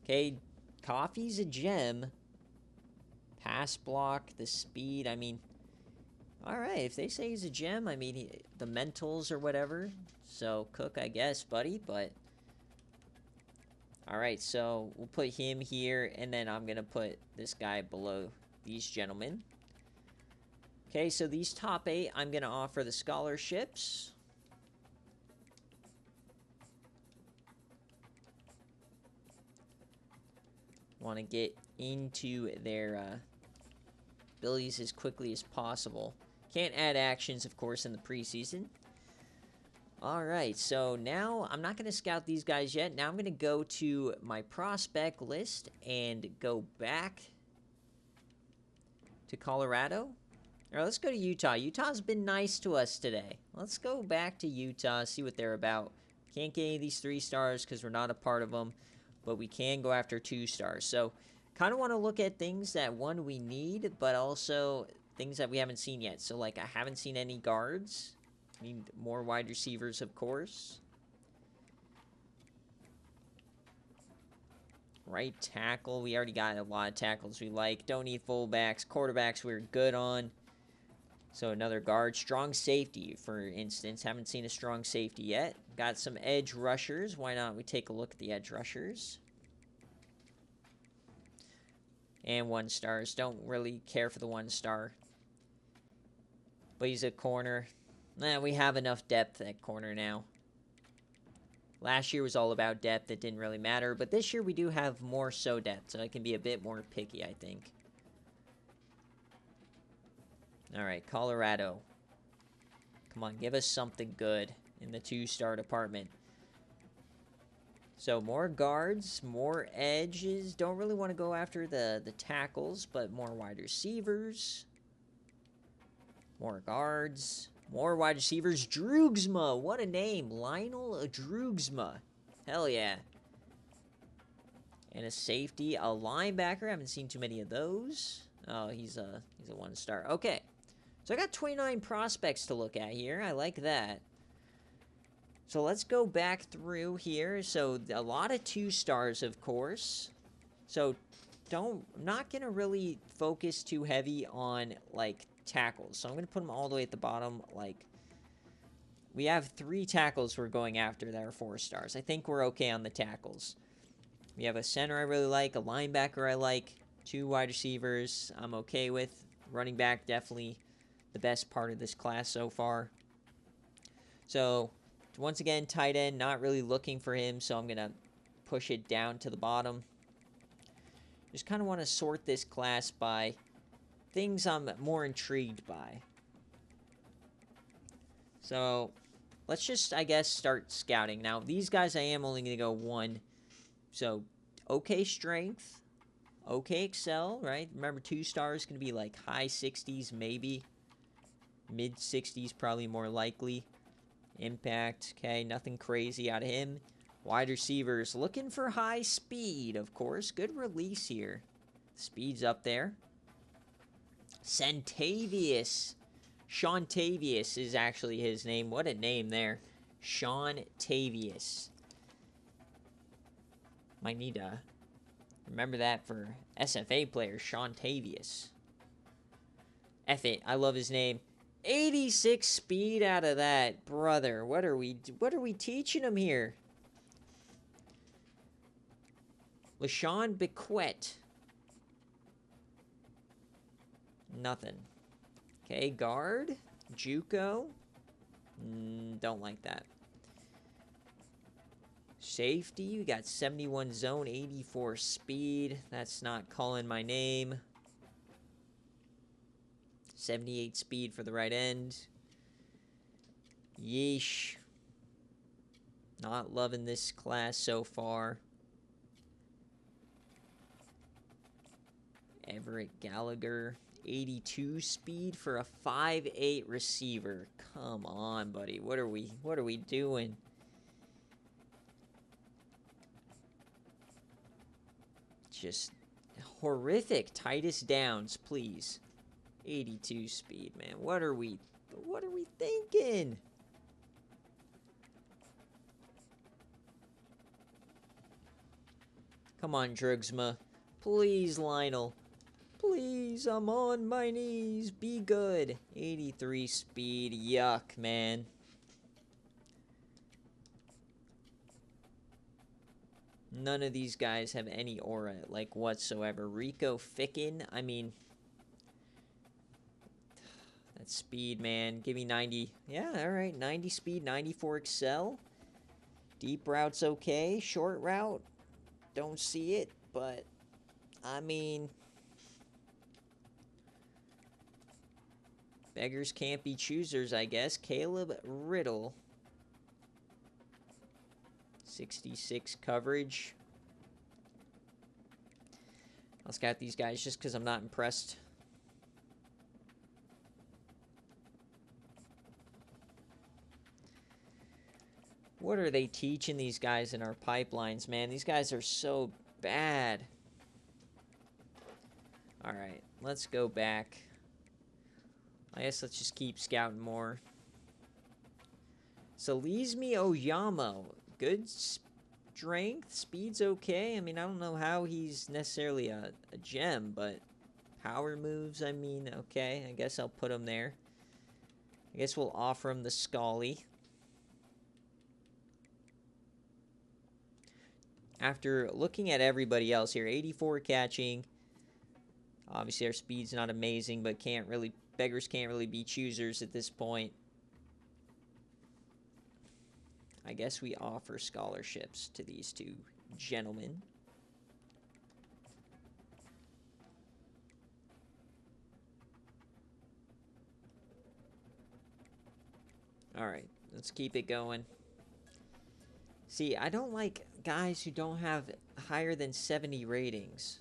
Okay, Coffee's a gem. Pass block, the speed, alright, if they say he's a gem, the mentals or whatever. So, Cook, I guess, buddy, but... Alright, so we'll put him here, and then I'm going to put this guy below these gentlemen. Okay, so these top 8, I'm going to offer the scholarships. Want to get into their abilities as quickly as possible. Can't add actions, of course, in the preseason. Alright, so now I'm not going to scout these guys yet. Now I'm going to go to my prospect list and go back to Colorado. Alright, let's go to Utah. Utah's been nice to us today. Let's go back to Utah, see what they're about. Can't get any of these 3 stars because we're not a part of them. But we can go after 2 stars. So, kind of want to look at things that, one, we need, but also things that we haven't seen yet. So, like, I haven't seen any guards. Need more wide receivers, of course. Right tackle. We already got a lot of tackles we like. Don't need fullbacks. Quarterbacks we're good on. So, another guard. Strong safety, for instance. Haven't seen a strong safety yet. Got some edge rushers. Why not we take a look at the edge rushers? And 1 stars. Don't really care for the 1 star. But he's a corner. We have enough depth at corner now. Last year was all about depth. It didn't really matter. But this year we do have more so depth. So I can be a bit more picky, I think. Alright, Colorado. Come on, give us something good in the 2-star department. So more guards, more edges. Don't really want to go after the tackles, but more wide receivers. More guards. More wide receivers. Droogsma. What a name. Lionel Droogsma. Hell yeah. And a safety. A linebacker. I haven't seen too many of those. Oh, he's a one-star. Okay. So I got 29 prospects to look at here. I like that. So let's go back through here. So a lot of 2-stars, of course. So I'm not going to really focus too heavy on, like, tackles. So I'm going to put them all the way at the bottom. Like, we have 3 tackles we're going after that are 4-stars. I think we're okay on the tackles. We have a center I really like, a linebacker I like, 2 wide receivers I'm okay with. Running back, definitely the best part of this class so far. So once again, tight end, not really looking for him, so I'm going to push it down to the bottom. Just kind of want to sort this class by things I'm more intrigued by. So let's just, I guess, start scouting. Now, these guys I am only going to go 1. So, okay strength, okay excel, right? Remember, 2-stars going to be like high 60s, maybe. Mid 60s, probably more likely. Impact, okay, nothing crazy out of him. Wide receivers, looking for high speed, of course. Good release here. Speed's up there. Centavious. Seantavious is actually his name. What a name there. Seantavious. Might need to remember that for SFA players. Seantavious. F it. I love his name. 86 speed out of that, brother. What are we teaching him here? LaShawn Bequette. Nothing. Okay, guard. JUCO. Don't like that. Safety. We got 71 zone, 84 speed. That's not calling my name. 78 speed for the right end. Yeesh. Not loving this class so far. Everett Gallagher. 82 speed for a 5'8" receiver. Come on, buddy. What are we doing? Just horrific. Titus Downs, please. 82 speed, man. What are we thinking? Come on, Drugsma. Please, Lionel. Please, I'm on my knees. Be good. 83 speed. Yuck, man. None of these guys have any aura, like, whatsoever. Rico Ficken, I mean, that speed, man. Give me 90. Yeah, all right. 90 speed, 94 excel. Deep route's okay. Short route, don't see it, but, I mean, beggars can't be choosers, I guess. Caleb Riddle. 66 coverage. I'll scout these guys just because I'm not impressed. What are they teaching these guys in our pipelines, man? These guys are so bad. Alright, let's go back. I guess let's just keep scouting more. So, Leesme Oyama. Good strength. Speed's okay. I mean, I don't know how he's necessarily a gem, but power moves, I mean, okay. I guess I'll put him there. I guess we'll offer him the Scully. After looking at everybody else here, 84 catching. Obviously, our speed's not amazing, but beggars can't really be choosers at this point. I guess we offer scholarships to these 2 gentlemen. All right, let's keep it going. See, I don't like guys who don't have higher than 70 ratings.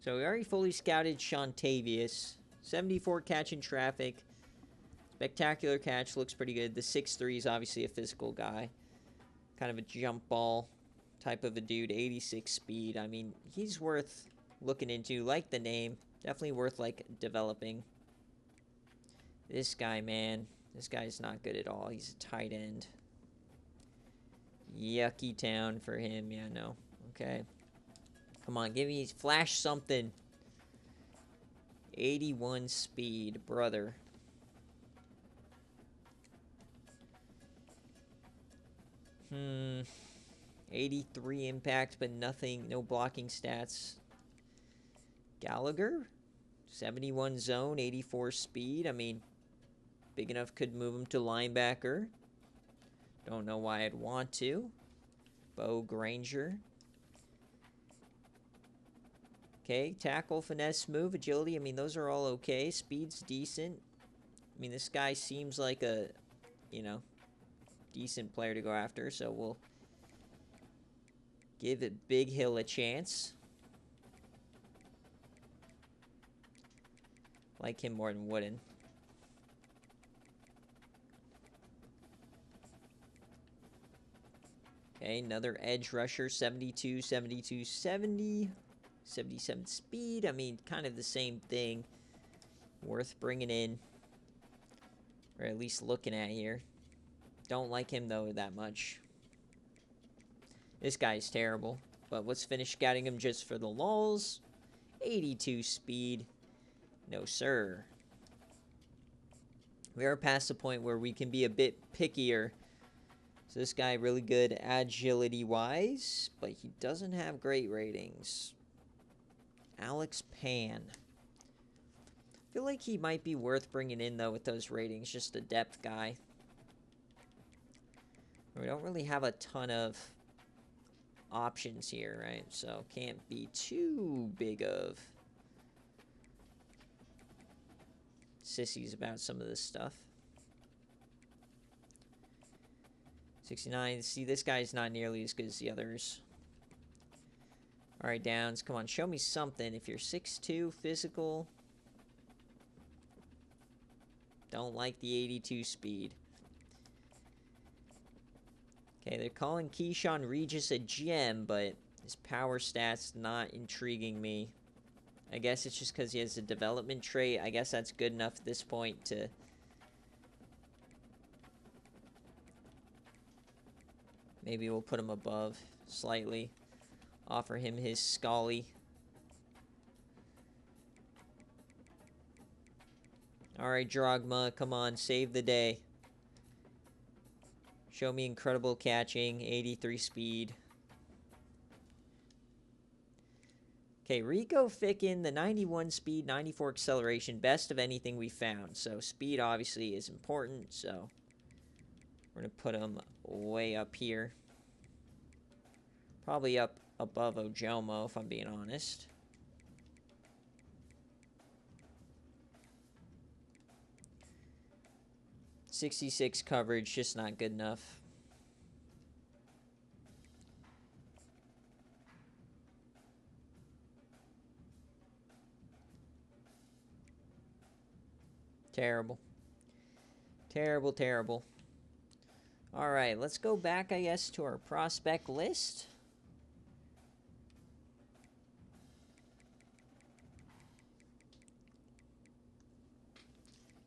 So we already fully scouted Shontavious. 74 catch in traffic. Spectacular catch, looks pretty good. The 6'3" is obviously a physical guy. Kind of a jump ball type of a dude. 86 speed. I mean, he's worth looking into. Like the name. Definitely worth, like, developing. This guy, man. This guy's not good at all. He's a tight end. Yucky town for him. Yeah, no. Okay. Come on, give me... Flash something. 81 speed, brother. 83 impact, but nothing, no blocking stats. Gallagher, 71 zone, 84 speed. I mean, big enough could move him to linebacker. Don't know why I'd want to. Bo Granger. Okay, tackle, finesse, move, agility. I mean, those are all okay. Speed's decent. I mean, this guy seems like a, you know, decent player to go after, so we'll give it Big Hill a chance. Like him more than Wooden. Okay, another edge rusher, 72, 72, 70, 77 speed. I mean, kind of the same thing. Worth bringing in, or at least looking at here. Don't like him, though, that much. This guy's terrible. But let's finish scouting him just for the lulz. 82 speed. No, sir. We are past the point where we can be a bit pickier. So this guy really good agility-wise, but he doesn't have great ratings. Alex Pan. I feel like he might be worth bringing in, though, with those ratings. Just a depth guy. We don't really have a ton of options here, right? So can't be too big of sissies about some of this stuff. 69. See, this guy's not nearly as good as the others. All right, Downs. Come on, show me something. If you're 6'2", physical. Don't like the 82 speed. Okay, they're calling Keyshawn Regis a gem, but his power stats not intriguing me. I guess it's just because he has a development trait. I guess that's good enough at this point to... Maybe we'll put him above slightly. Offer him his Scully. Alright, Drogma, come on, save the day. Show me incredible catching, 83 speed. Okay, Rico Ficken, the 91 speed, 94 acceleration, best of anything we found. So speed obviously is important, so we're going to put him way up here. Probably up above Ojomo, if I'm being honest. .66 coverage, just not good enough. Terrible. Terrible, terrible. Alright, let's go back, I guess, to our prospect list.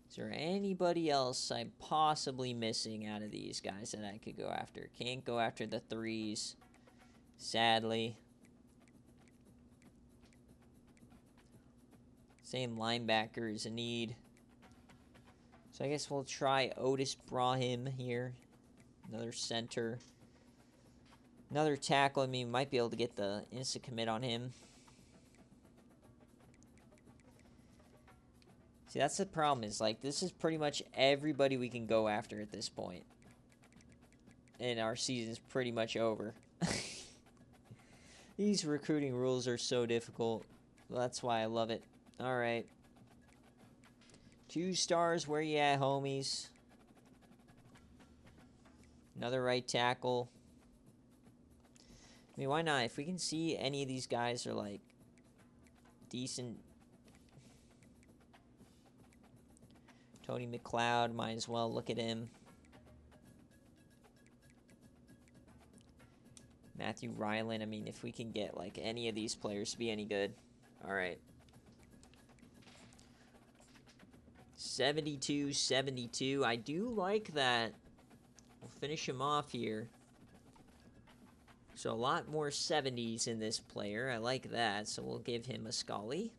Is there anybody else I'm possibly missing out of these guys that I could go after? Can't go after the threes, sadly. Same linebacker is a need. So I guess we'll try Otis Brahim here. Another center. Another tackle. I mean, might be able to get the instant commit on him. See, that's the problem, is like this is pretty much everybody we can go after at this point. And our season's pretty much over. These recruiting rules are so difficult. That's why I love it. Alright. 2 stars, where you at, homies? Another right tackle. I mean, why not? If we can see any of these guys are, like, decent. Tony McLeod, might as well look at him. Matthew Ryland, I mean, if we can get, like, any of these players to be any good. All right. 72-72. I do like that. We'll finish him off here. So a lot more 70s in this player. I like that. So we'll give him a Scully.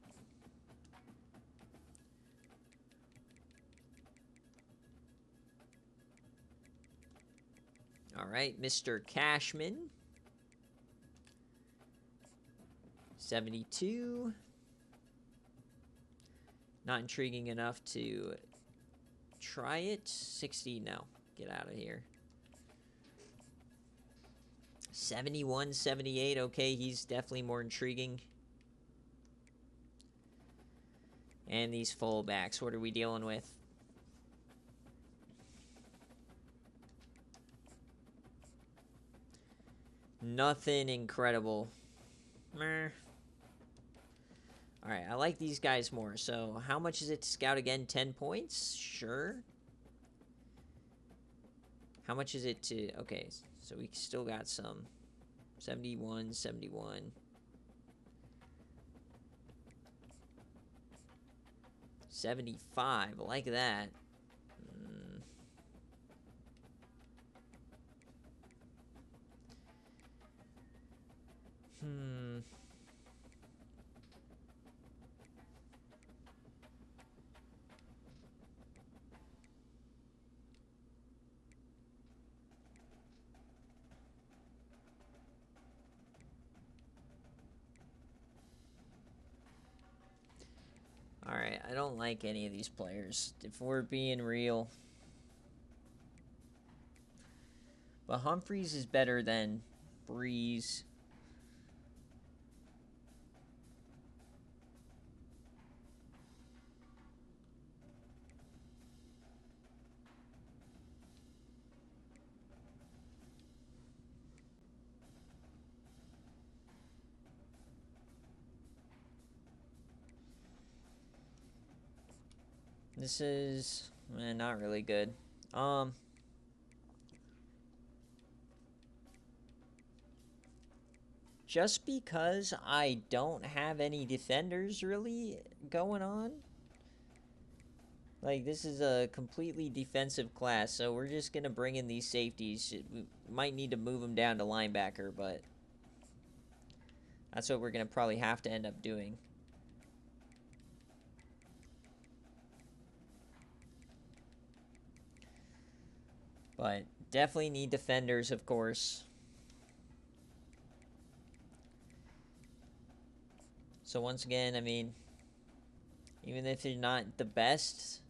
All right, Mr. Cashman. 72. Not intriguing enough to try it. 60, no. Get out of here. 71, 78. Okay, he's definitely more intriguing. And these fullbacks, what are we dealing with? Nothing incredible. Meh. Alright, I like these guys more. So, how much is it to scout again? 10 points? Sure. How much is it to... Okay, so we still got some. 71, 71. 75. I like that. Alright, I don't like any of these players, if we're being real. But Humphreys is better than Breeze. This is not really good. Just because I don't have any defenders really going on. Like, this is a completely defensive class, so we're just going to bring in these safeties. We might need to move them down to linebacker, but that's what we're going to probably have to end up doing. But definitely need defenders, of course. So once again, I mean, even if they're not the best,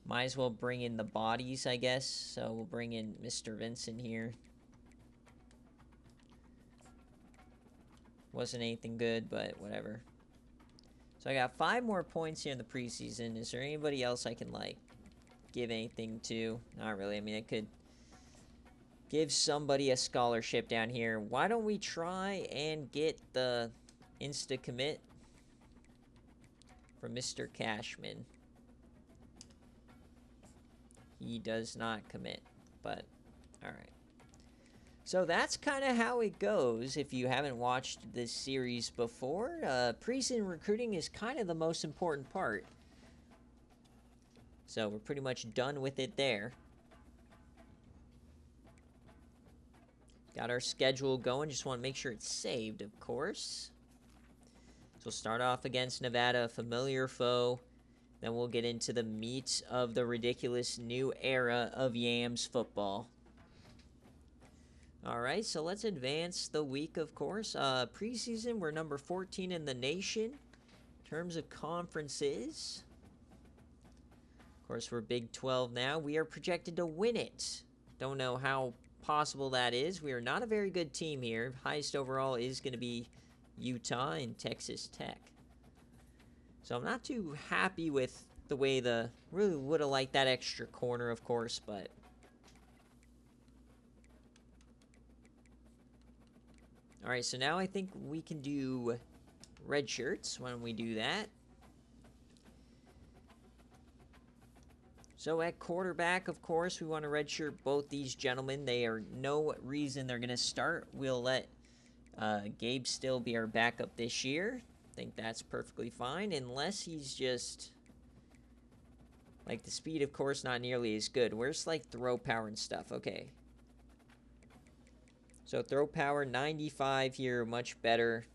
might as well bring in the bodies, I guess. So we'll bring in Mr. Vincent here. Wasn't anything good, but whatever. So I got 5 more points here in the preseason. Is there anybody else I can, like, give anything to? Not really. I mean, I could give somebody a scholarship down here. Why don't we try and get the insta-commit from Mr. Cashman? He does not commit, but alright. So that's kind of how it goes if you haven't watched this series before. Preseason recruiting is kind of the most important part. So we're pretty much done with it there. Got our schedule going. Just want to make sure it's saved, of course. So we'll start off against Nevada, a familiar foe. Then we'll get into the meat of the ridiculous new era of Yams football. Alright, so let's advance the week, of course. Preseason, we're number 14 in the nation in terms of conferences. Of course, we're Big 12 now. We are projected to win it. Don't know how possible that is. We are not a very good team here. Highest overall is going to be Utah and Texas Tech. So I'm not too happy with the way really would have liked that extra corner, of course, but Alright, so now I think we can do red shirts. Why don't we do that? So at quarterback, of course, we want to redshirt both these gentlemen. They are no reason they're going to start. We'll let Gabe still be our backup this year. I think that's perfectly fine, unless he's just... Like, the speed, of course, not nearly as good. Where's, like, throw power and stuff? Okay. So throw power, 95 here, much better.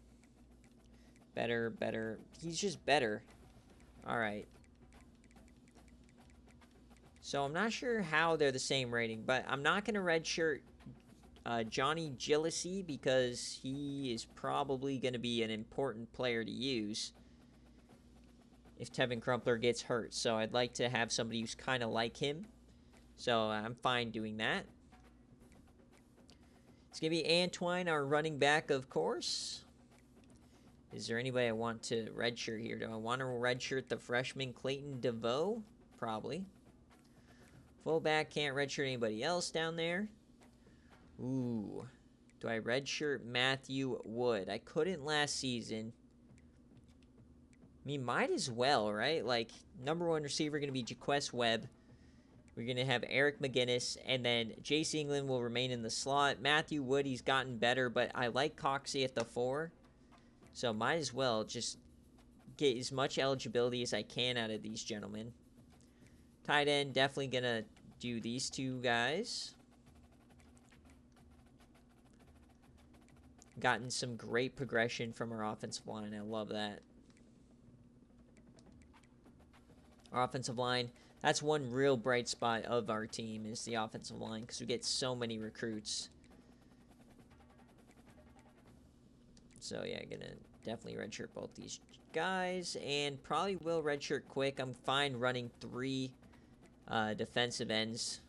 Better. He's just better. Alright. So I'm not sure how they're the same rating, but I'm not going to redshirt Johnny Gillespie because he is probably going to be an important player to use if Tevin Crumpler gets hurt. So I'd like to have somebody who's kind of like him. So I'm fine doing that. It's going to be Antoine, our running back, of course. Is there anybody I want to redshirt here? Do I want to redshirt the freshman Clayton DeVoe? Probably. Fullback, can't redshirt anybody else down there. Ooh. Do I redshirt Matthew Wood? I couldn't last season. I mean, might as well, right? Like, number one receiver going to be Jaquez Webb. We're going to have Eric McGinnis. And then Jace England will remain in the slot. Matthew Wood, he's gotten better. But I like Coxey at the 4. So might as well just get as much eligibility as I can out of these gentlemen. Tight end, definitely going to do these two guys. Gotten some great progression from our offensive line. I love that. Our offensive line, that's one real bright spot of our team is the offensive line because we get so many recruits. So, yeah, going to definitely redshirt both these guys and probably will redshirt quick. I'm fine running 3 defensive ends.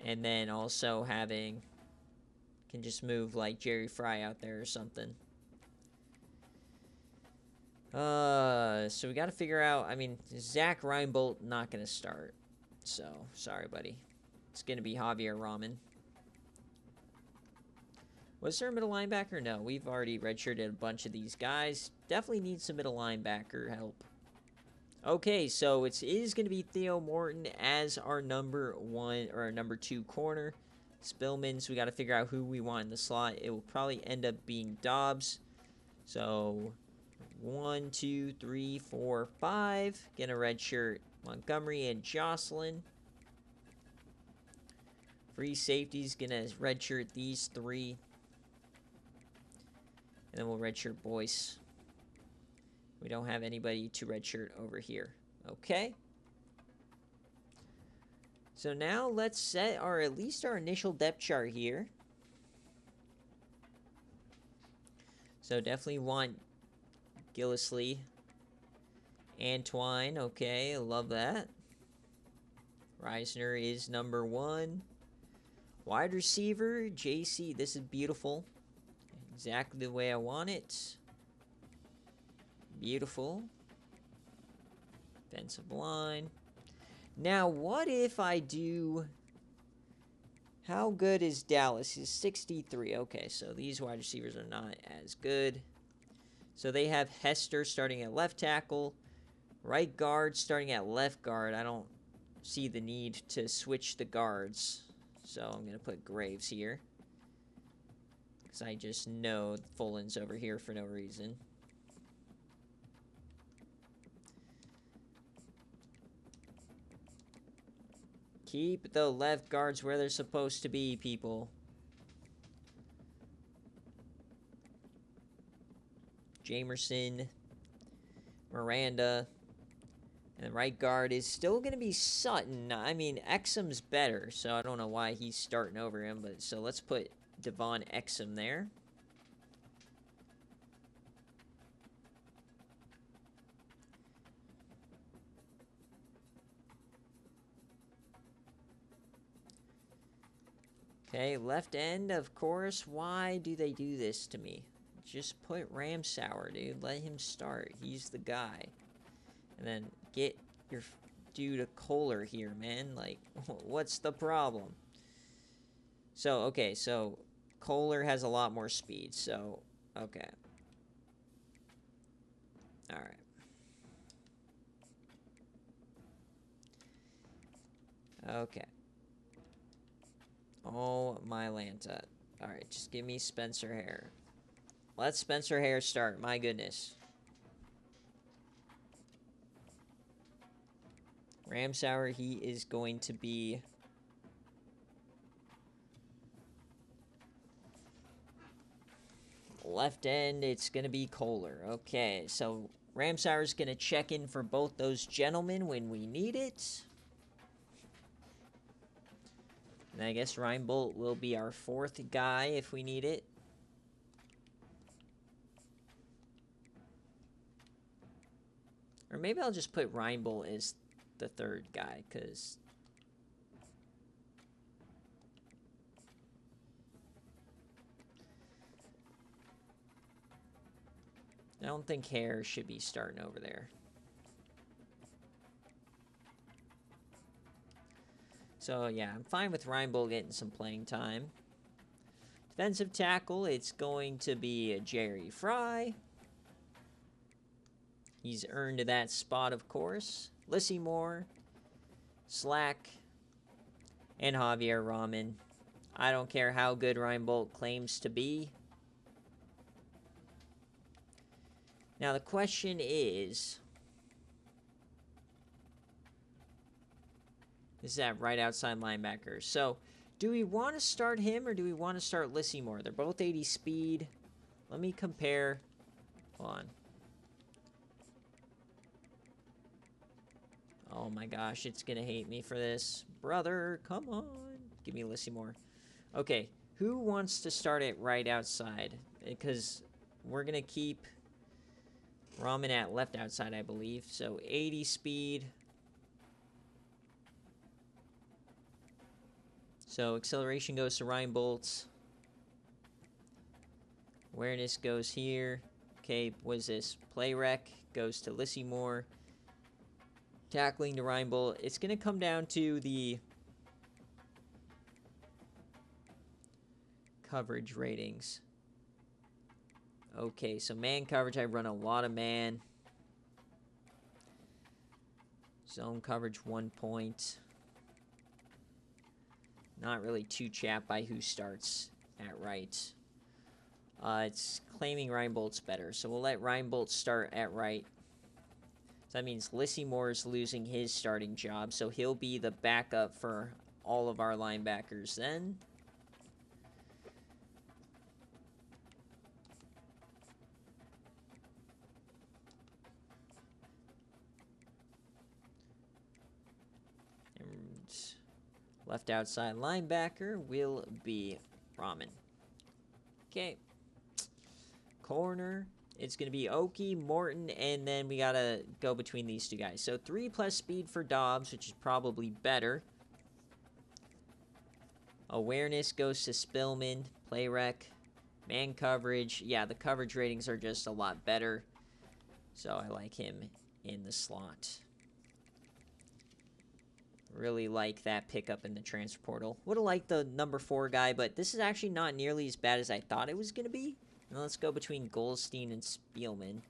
And then also having... Can just move like Jerry Fry out there or something. So we got to figure out... I mean, Zach Reinbolt not going to start. So, sorry, buddy. It's going to be Javier Rahman. Was there a middle linebacker? No, we've already redshirted a bunch of these guys. Definitely need some middle linebacker help. Okay, so it is going to be Theo Morton as our number 1 or our number 2 corner. Spillman's, we got to figure out who we want in the slot. It will probably end up being Dobbs. So 1, 2, 3, 4, 5. Gonna redshirt Montgomery and Jocelyn. Free safety's gonna redshirt these 3. And then we'll redshirt Boyce. We don't have anybody to redshirt over here. Okay. So now let's set at least our initial depth chart here. So definitely want Gillislee. Antoine, okay, I love that. Reisner is number 1. Wide receiver, JC, this is beautiful. Exactly the way I want it. Beautiful. Defensive line. Now, what if I do... How good is Dallas? He's 63. Okay, so these wide receivers are not as good. So they have Hester starting at left tackle. Right guard starting at left guard. I don't see the need to switch the guards. So I'm going to put Graves here. Because I just know Fullen's over here for no reason. Keep the left guards where they're supposed to be, people. Jamerson, Miranda, and the right guard is still going to be Sutton. I mean, Exum's better, so I don't know why he's starting over him, but so let's put Devon Exum there. Okay, left end, of course. Why do they do this to me? Just put Ramsauer, dude. Let him start. He's the guy. And then get your dude a Kohler here, man. Like, what's the problem? So, okay, so Kohler has a lot more speed, so, okay. Alright. Okay. Oh, my Lanta. Alright, just give me Spencer Hare. Let Spencer Hare start, my goodness. Ramsauer, he is going to be... left end, it's going to be Kohler. Okay, so Ramsauer's going to check in for both those gentlemen when we need it. And I guess Reinbold will be our fourth guy if we need it. Or maybe I'll just put Reinbold as the third guy, because... I don't think Hare should be starting over there. So, yeah, I'm fine with Reinbold getting some playing time. Defensive tackle, it's going to be Jerry Fry. He's earned that spot, of course. Lissy Moore, Slack, and Javier Rahman. I don't care how good Reinbold claims to be. Now, the question is... this is that right outside linebacker. So, do we want to start him or do we want to start Lissy Moore? They're both 80 speed. Let me compare. Hold on. Oh my gosh, it's going to hate me for this. Brother, come on. Give me Lissy Moore. Okay, who wants to start it right outside? Because we're going to keep Rahman at left outside, I believe. So 80 speed. So acceleration goes to Reinbold. Awareness goes here. Okay, what is this? Play rec goes to Lissy Moore. Tackling to Reinbold. It's going to come down to the coverage ratings. Okay, so man coverage, I run a lot of man. Zone coverage, 1 point. Not really too chapped by who starts at right. It's claiming Reinbold's better, so we'll let Reinbold start at right. So that means Lissy Moore is losing his starting job, so he'll be the backup for all of our linebackers then. And left outside linebacker will be Rahman. Okay. Corner. It's going to be Oki, Morton, and then we got to go between these two guys. So 3+ speed for Dobbs, which is probably better. Awareness goes to Spillman. Play rec. Man coverage. Yeah, the coverage ratings are just a lot better. So I like him in the slot. Really like that pickup in the transfer portal. Would have liked the number 4 guy, but this is actually not nearly as bad as I thought it was going to be. Now let's go between Goldstein and Spielman.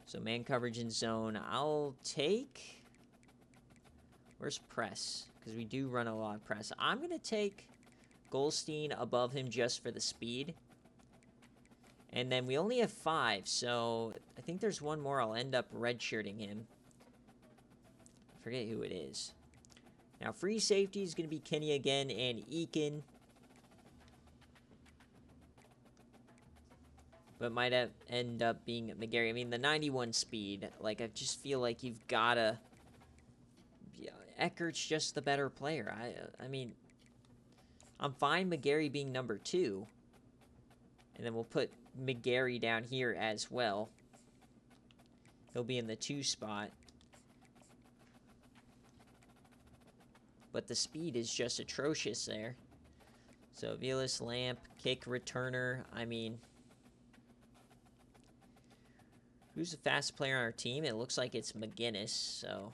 So man coverage and zone. I'll take... where's press? Because we do run a lot of press. I'm going to take Goldstein above him just for the speed. And then we only have 5, so I think there's one more. I'll end up redshirting him. I forget who it is. Now free safety is going to be Kenny again and Eakin. But might end up being McGarry. I mean, the 91 speed, like, I just feel like you've got to... yeah, Eckert's just the better player. I mean, I'm fine McGarry being number 2. And then we'll put McGarry down here as well. He'll be in the 2 spot. But the speed is just atrocious there. So, Vilas, Lamp, kick returner. I mean... who's the fastest player on our team? It looks like it's McGinnis, so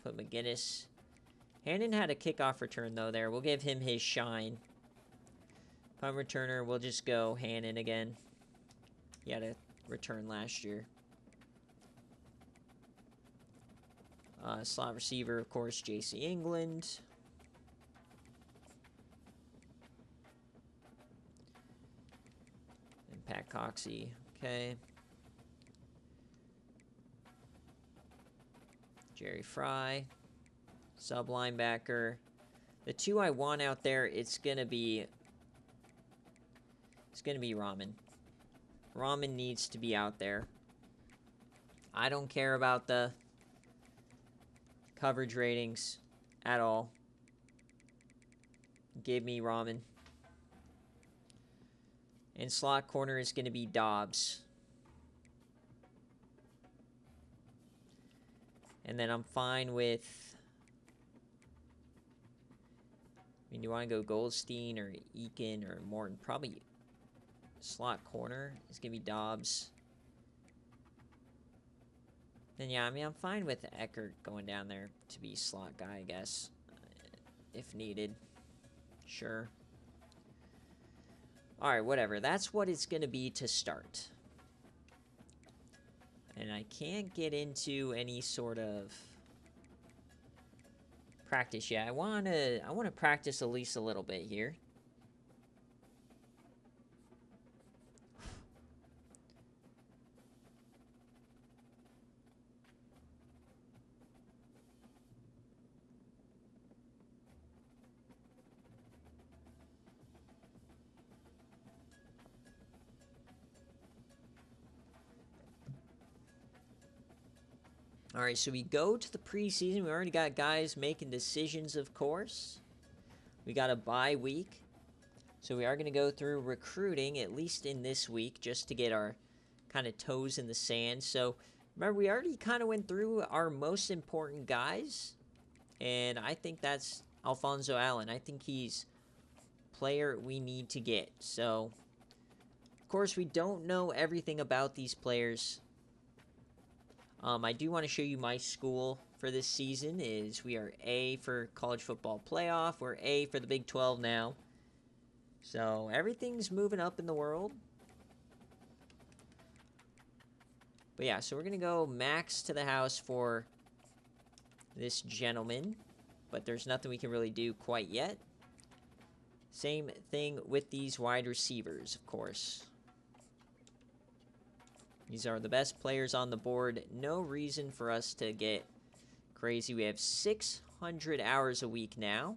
put McGinnis. Hannon had a kickoff return, though, there. We'll give him his shine. Punt returner, we'll just go Hannon again. He had a return last year. Slot receiver, of course, J.C. England. And Pat Coxey. Okay. Jerry Fry. Sub linebacker. The two I want out there, it's gonna be Rahman. Rahman needs to be out there. I don't care about the coverage ratings at all. Give me Rahman. And slot corner is going to be Dobbs. And then I'm fine with... I mean, do you want to go Goldstein or Eakin or Morton? Probably slot corner is going to be Dobbs. Then, yeah, I mean, I'm fine with Eckert going down there to be slot guy, I guess. If needed. Sure. Alright, whatever. That's what it's going to be to start. And I can't get into any sort of practice yet. I want to practice at least a little bit here. All right, so we go to the preseason. We already got guys making decisions, of course. We got a bye week. So we are going to go through recruiting, at least in this week, just to get our kind of toes in the sand. So remember, we already kind of went through our most important guys. And I think that's Alfonso Allen. I think he's player we need to get. So, of course, we don't know everything about these players. I do want to show you my school for this season. We are A for college football playoff. We're A for the Big 12 now. So everything's moving up in the world. But yeah, so we're going to go max to the house for this gentleman. But there's nothing we can really do quite yet. Same thing with these wide receivers, of course. These are the best players on the board. No reason for us to get crazy. We have 600 hours a week now.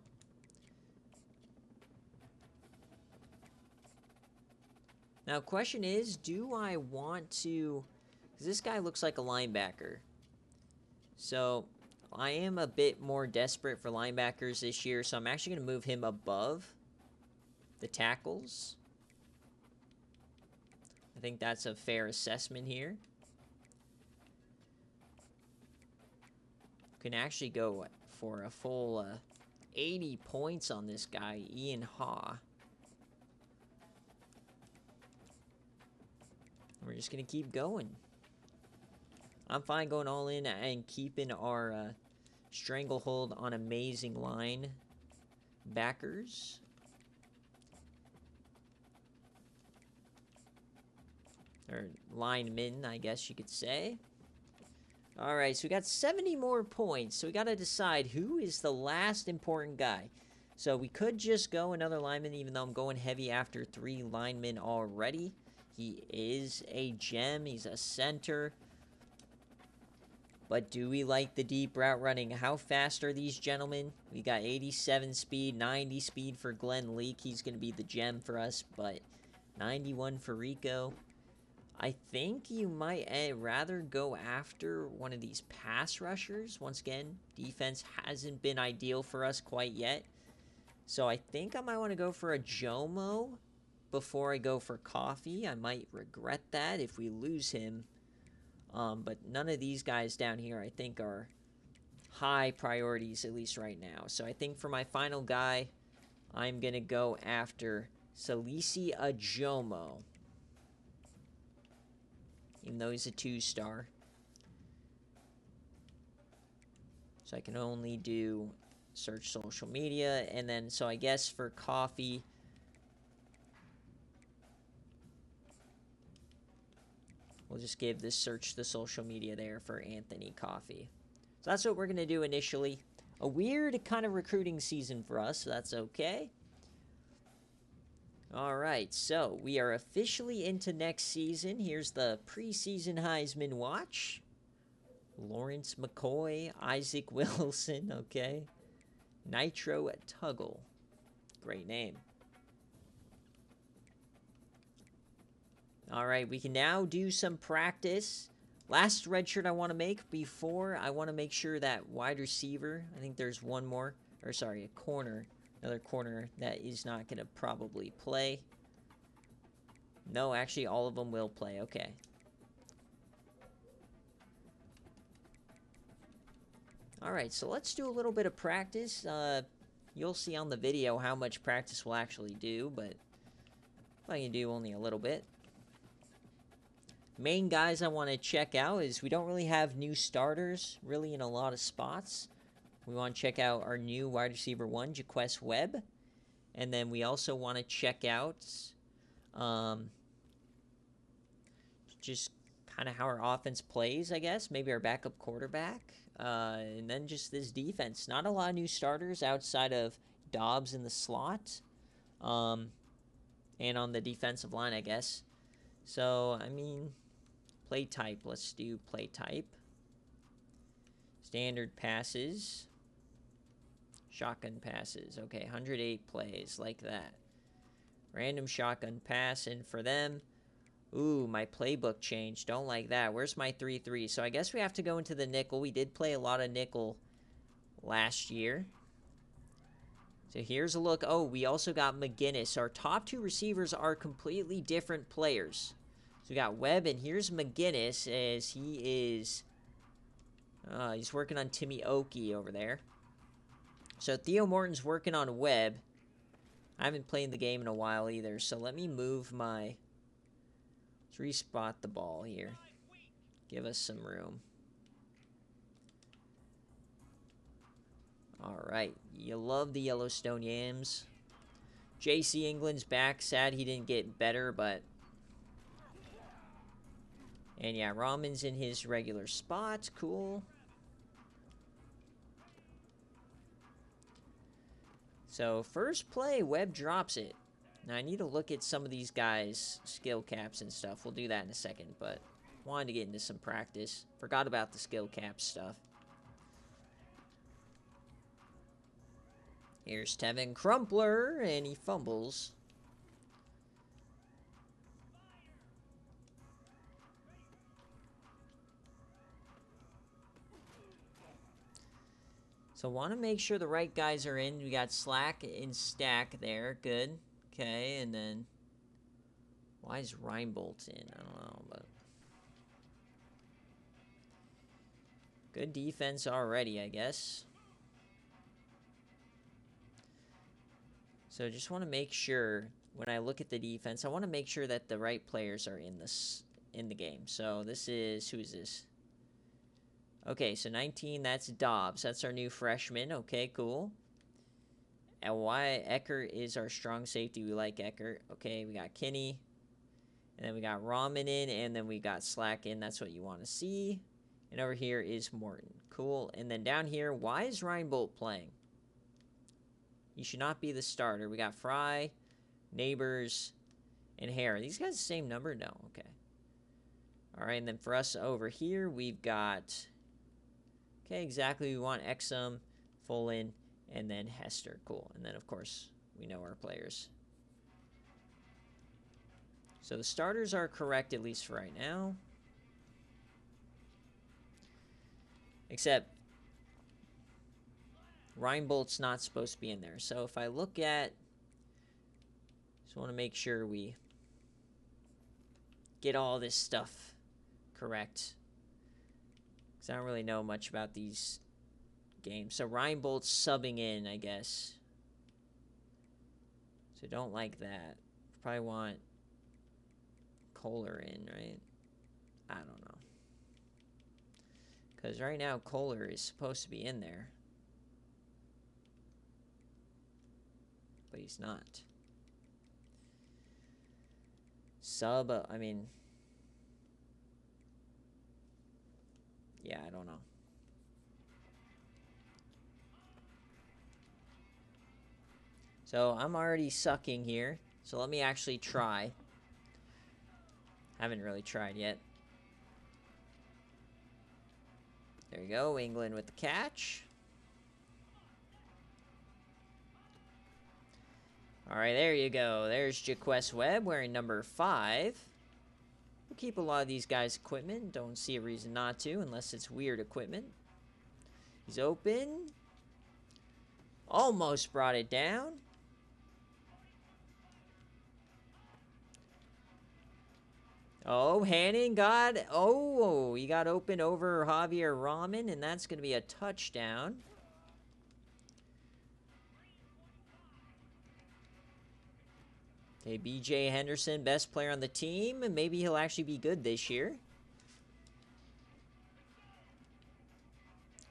Now, question is, do I want to... Because this guy looks like a linebacker. So, I am a bit more desperate for linebackers this year. So, I'm actually going to move him above the tackles. I think that's a fair assessment here. Can actually go for a full 80 points on this guy, Ian Haw. We're just going to keep going. I'm fine going all in and keeping our stranglehold on amazing line backers. Or linemen, I guess you could say. Alright, so we got 70 more points. So we got to decide who is the last important guy. So we could just go another lineman, even though I'm going heavy after 3 linemen already. He is a gem. He's a center. But do we like the deep route running? How fast are these gentlemen? We got 87 speed, 90 speed for Glenn Leak. He's going to be the gem for us. But 91 for Rico. I think you might rather go after one of these pass rushers. Once again, defense hasn't been ideal for us quite yet. So I think I might want to go for a Jomo before I go for Coffee. I might regret that if we lose him. But none of these guys down here I think are high priorities, at least right now. So I think for my final guy, I'm going to go after Salisi Ajomo. Even though he's a 2-star. So I can only do search social media. And then, so I guess for Coffee, We'll just give this search the social media there for Anthony Coffee. So that's what we're going to do initially. A weird kind of recruiting season for us, so that's okay. All right, so we are officially into next season. Here's the preseason Heisman watch. Lawrence McCoy, Isaac Wilson, okay. Nitro Tuggle. Great name. All right, we can now do some practice. Last red shirt I want to make before I want to make sure that wide receiver, I think there's one more, or sorry, a corner, another corner that is not going to probably play. No, actually all of them will play, okay. All right, so let's do a little bit of practice. You'll see on the video how much practice we'll actually do, but I can do only a little bit. Main guys I want to check out is we don't really have new starters really in a lot of spots. We want to check out our new wide receiver 1, Jaquez Webb. And then we also want to check out just kind of how our offense plays, I guess. Maybe our backup quarterback. And then just this defense. Not a lot of new starters outside of Dobbs in the slot. And on the defensive line, I guess. So, I mean, play type. Let's do play type. Standard passes. Shotgun passes. Okay, 108 plays like that. Random shotgun pass. And for them, ooh, my playbook changed. Don't like that. Where's my 3-3? So I guess we have to go into the nickel. We did play a lot of nickel last year. So here's a look. Oh, we also got McGinnis. Our top 2 receivers are completely different players. So we got Webb, and here's McGinnis as he is... he's working on Timmy Okie over there. So Theo Morton's working on Webb. I haven't played the game in a while either, so let me move my... Let's respot the ball here. Give us some room. All right. You love the Yellowstone Yams. J.C. England's back. Sad he didn't get better, but... And yeah, Rahman's in his regular spot. Cool. So, first play, Webb drops it. Now, I need to look at some of these guys' skill caps and stuff. We'll do that in a second, but wanted to get into some practice. Forgot about the skill cap stuff. Here's Tevin Crumpler, and he fumbles. So want to make sure the right guys are in. We got Slack and Stack there. Good. Okay, and then... Why is Reinbolt in? I don't know, but... Good defense already, I guess. So just want to make sure, when I look at the defense, I want to make sure that the right players are in the game. So this is... Who is this? Okay, so 19, that's Dobbs. That's our new freshman. Okay, cool. And why Eckert is our strong safety. We like Eckert. Okay, we got Kinney. And then we got Rahman in, and then we got Slack in. That's what you want to see. And over here is Morton. Cool. And then down here, why is Reinbolt playing? He should not be the starter. We got Fry, Neighbors, and Hare. These guys the same number? No. Okay. All right, and then for us over here, we've got... Okay, exactly. We want Exum, Fullen, and then Hester. Cool. And then, of course, we know our players. So the starters are correct, at least for right now. Except Reinbolt's not supposed to be in there. So if I look at... Just want to make sure we get all this stuff correct. Because I don't really know much about these games. So Reinbolt's subbing in, I guess. So don't like that. Probably want Kohler in, right? I don't know. Because right now Kohler is supposed to be in there. But he's not. Sub, I mean... Yeah, I don't know. So I'm already sucking here. So let me actually try. Haven't really tried yet. There you go. England with the catch. All right, there you go. There's Jaquez Webb wearing number 5. We'll keep a lot of these guys' equipment. Don't see a reason not to unless it's weird equipment. He's open. Almost brought it down. Oh, Hannon got... Oh, he got open over Javier Rahman, and that's going to be a touchdown. Okay, B.J. Henderson, best player on the team, and maybe he'll actually be good this year.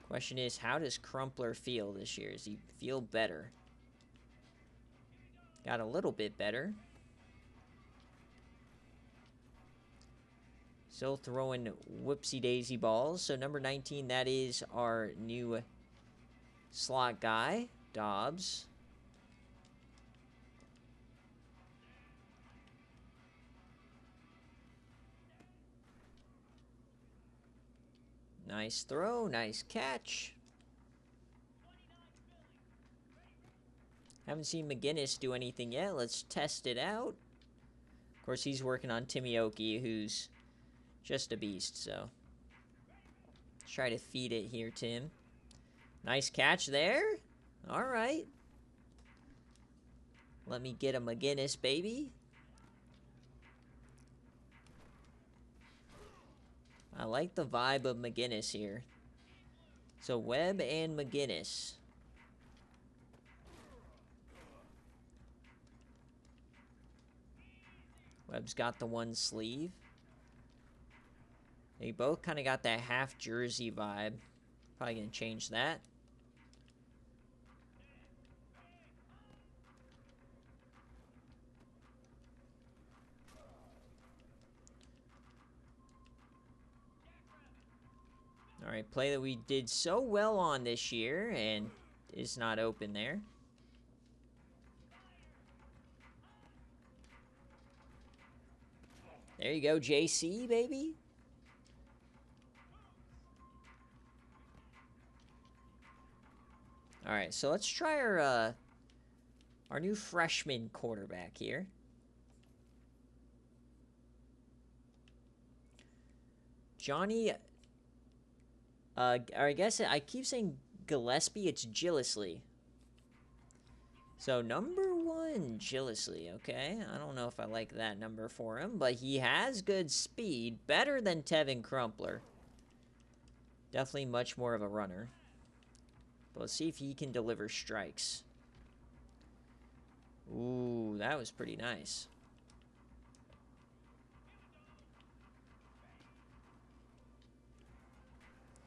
Question is, how does Crumpler feel this year? Does he feel better? Got a little bit better. Still throwing whoopsie-daisy balls. So number 19, that is our new slot guy, Dobbs. Nice throw, nice catch. Haven't seen McGinnis do anything yet. Let's test it out. Of course, he's working on Timioki, who's just a beast, so let's try to feed it here, Tim. Nice catch there. All right. Let me get a McGinnis, baby. I like the vibe of McGinnis here. So Webb and McGinnis. Webb's got the one sleeve. They both kind of got that half jersey vibe. Probably going to change that. All right, play that we did so well on this year and is not open there. There you go, JC, baby. All right, so let's try our new freshman quarterback here. Johnny, or I guess I keep saying Gillespie, it's Gillisley. So number 1, Gillisley, okay? I don't know if I like that number for him, but he has good speed, better than Tevin Crumpler. Definitely much more of a runner. But let's see if he can deliver strikes. Ooh, that was pretty nice.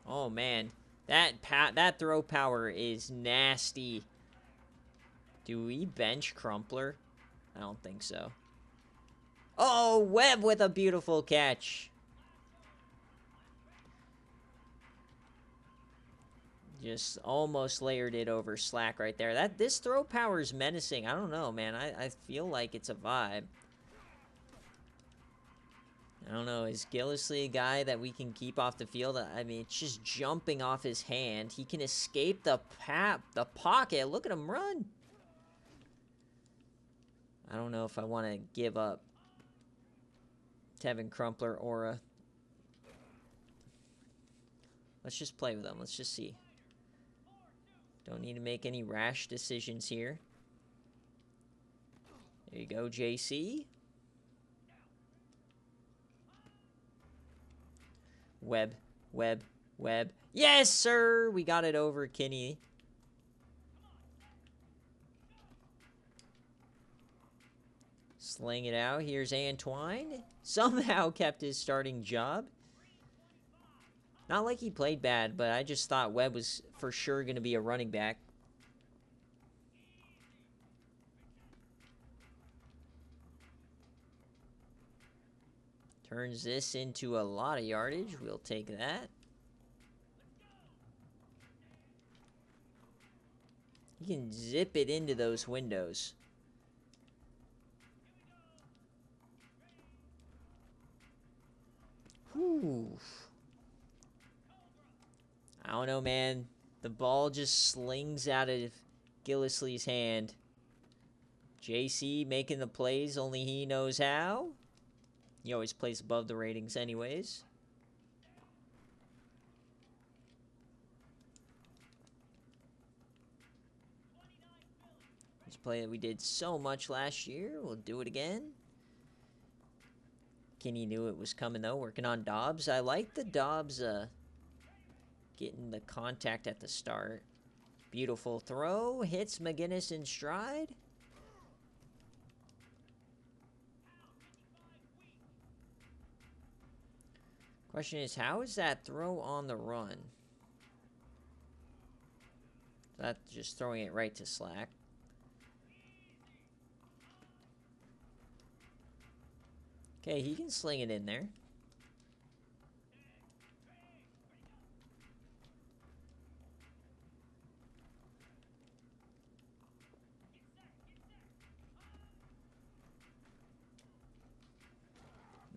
Oh, man. That throw power is nasty. Do we bench Crumpler? I don't think so. Oh, Webb with a beautiful catch. Just almost layered it over Slack right there. This throw power is menacing. I don't know, man. I feel like it's a vibe. I don't know. Is Gillisley a guy that we can keep off the field? I mean, it's just jumping off his hand. He can escape the pocket. Look at him run. I don't know if I want to give up Tevin Crumpler aura. Let's just play with him. Let's just see. Don't need to make any rash decisions here. There you go, JC. Webb. Yes, sir! We got it over Kinney. Sling it out. Here's Antoine. Somehow kept his starting job. Not like he played bad, but I just thought Webb was for sure going to be a running back. Turns this into a lot of yardage. We'll take that. He can zip it into those windows. Whew. I don't know, man. The ball just slings out of Gillisley's hand. JC making the plays, only he knows how. He always plays above the ratings anyways. This play that we did so much last year, we'll do it again. Kenny knew it was coming, though, working on Dobbs. I like the Dobbs getting the contact at the start. Beautiful throw. Hits McGinnis in stride. Question is, how is that throw on the run? That's just throwing it right to Slack. Okay, he can sling it in there.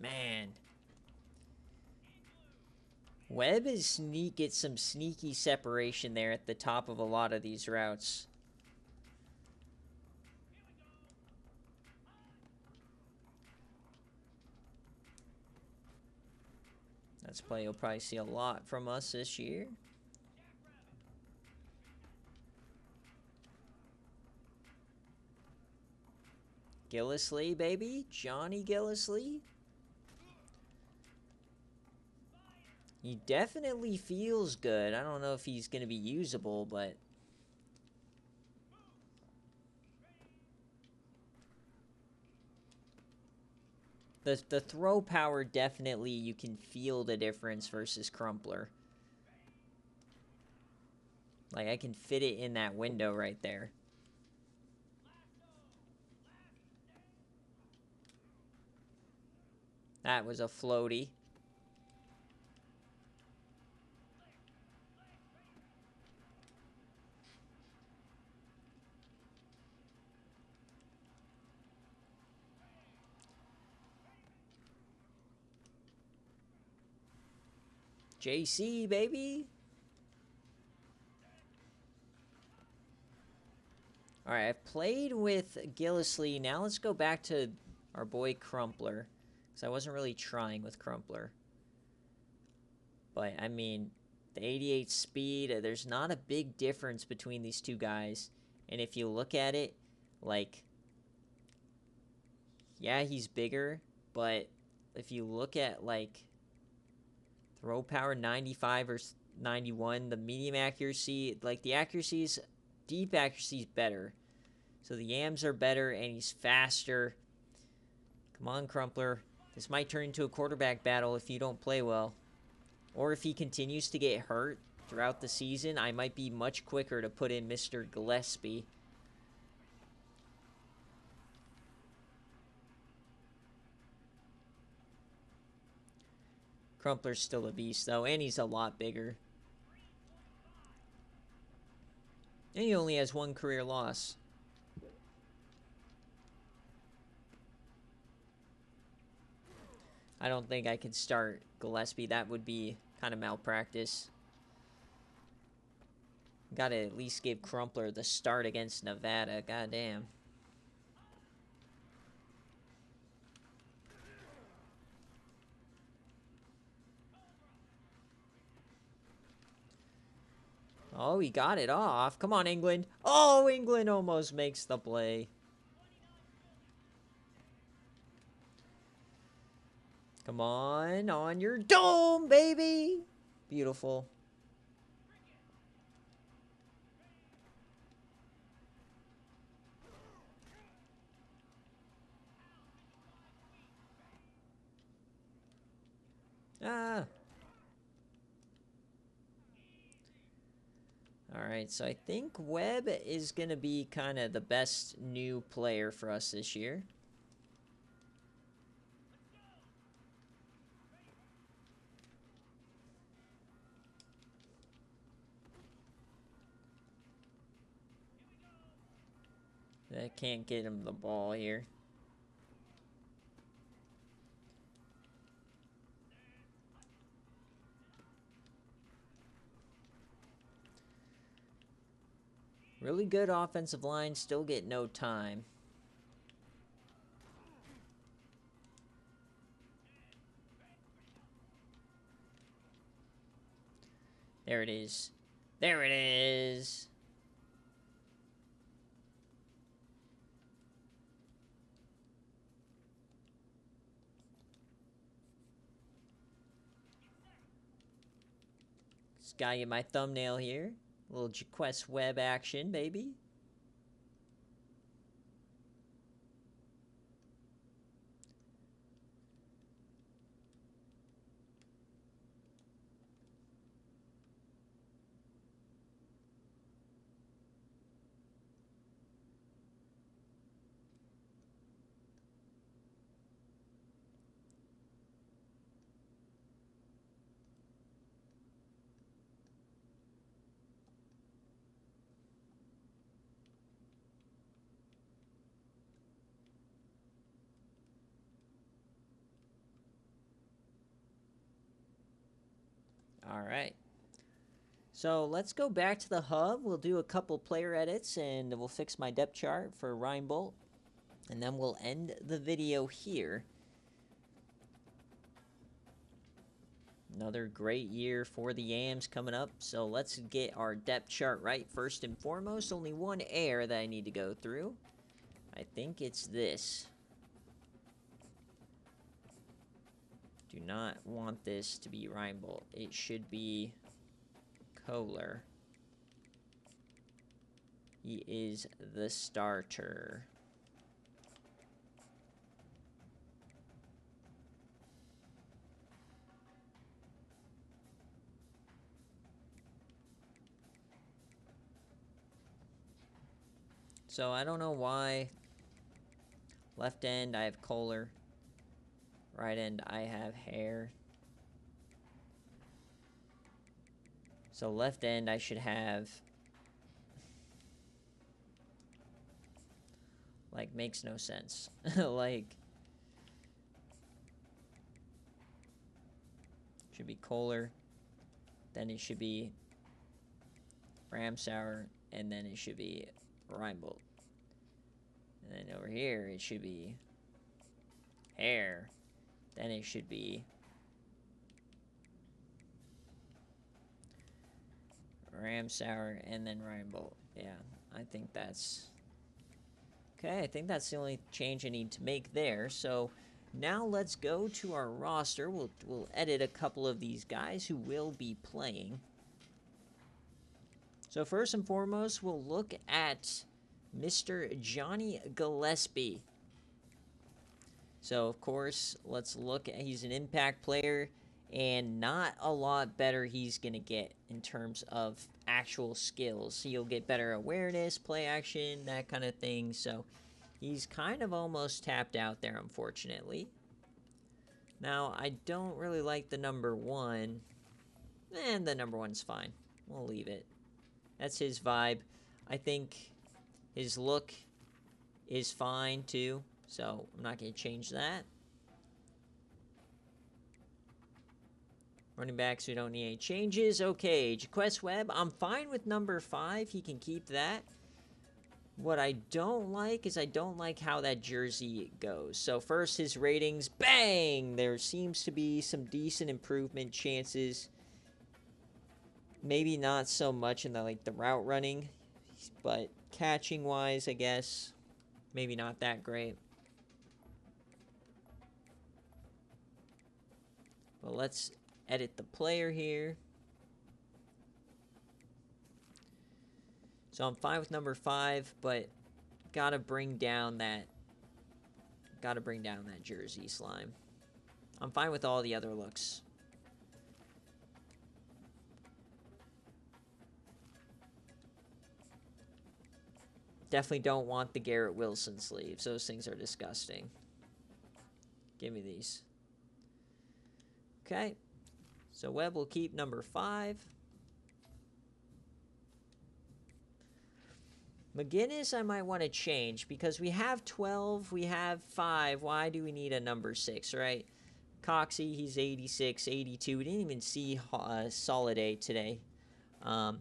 Man. Webb is gets some sneaky separation there at the top of a lot of these routes. That's a play you'll probably see a lot from us this year. Gillisley, baby. Johnny Gillisley. He definitely feels good. I don't know if he's going to be usable, but... The throw power, definitely, you can feel the difference versus Crumpler. Like, I can fit it in that window right there. That was a floaty. JC, baby. All right, I've played with Gillisley. Now let's go back to our boy Crumpler, because I wasn't really trying with Crumpler. But, I mean, the 88 speed, there's not a big difference between these two guys. And if you look at it, like, yeah, he's bigger, but if you look at, like, throw power 95 or 91, the medium accuracy, like, the accuracy's, deep accuracy is better. So the Yams are better, and he's faster. Come on, Crumpler. This might turn into a quarterback battle if you don't play well. Or if he continues to get hurt throughout the season, I might be much quicker to put in Mr. Gillespie. Crumpler's still a beast, though, and he's a lot bigger. And he only has one career loss. I don't think I could start Gillespie. That would be kind of malpractice. Gotta at least give Crumpler the start against Nevada. Goddamn. Oh, he got it off. Come on, England. Oh, England almost makes the play. Come on your dome, baby. Beautiful. Ah. Alright, so I think Webb is going to be kind of the best new player for us this year. I can't get him the ball here. Really good offensive line, still get no time. There it is. There it is. Just got you my thumbnail here. A little Jaquez Webb action, baby. All right. So let's go back to the hub. We'll do a couple player edits and we'll fix my depth chart for Reinbold. And then we'll end the video here. Another great year for the Yams coming up. So let's get our depth chart right first and foremost. Only one error that I need to go through. I think it's this. Do not want this to be Reinbold. It should be Kohler. He is the starter. So I don't know why. Left end I have Kohler. Right end I have Hair. So left end I should have, like, makes no sense. Like, should be Kohler, then it should be Ramsauer, and then it should be Reinbold. And then over here it should be Hair, then it should be Ramsauer, and then Reinbold. Yeah, I think that's okay. I think that's the only change I need to make there. So now let's go to our roster. We'll edit a couple of these guys who will be playing. So first and foremost, we'll look at Mr. Johnny Gillespie. So of course, let's look at, he's an impact player. And not a lot better he's going to get in terms of actual skills. He'll get better awareness, play action, that kind of thing. So he's kind of almost tapped out there, unfortunately. Now, I don't really like the number 1. And the number 1's fine. We'll leave it. That's his vibe. I think his look is fine, too. So I'm not going to change that. Running backs, we don't need any changes. Okay, Jaquez Webb, I'm fine with number 5. He can keep that. What I don't like is I don't like how that jersey goes. So first, his ratings, bang! There seems to be some decent improvement chances. Maybe not so much in the route running, but catching-wise, I guess, maybe not that great. But let's edit the player here. So I'm fine with number 5, but gotta bring down that jersey slime. I'm fine with all the other looks. Definitely don't want the Garrett Wilson sleeves. Those things are disgusting. Give me these. Okay. So Webb will keep number 5. McGinnis, I might want to change because we have 12, we have 5. Why do we need a number 6, right? Coxie, he's 86, 82. We didn't even see Solid A today. But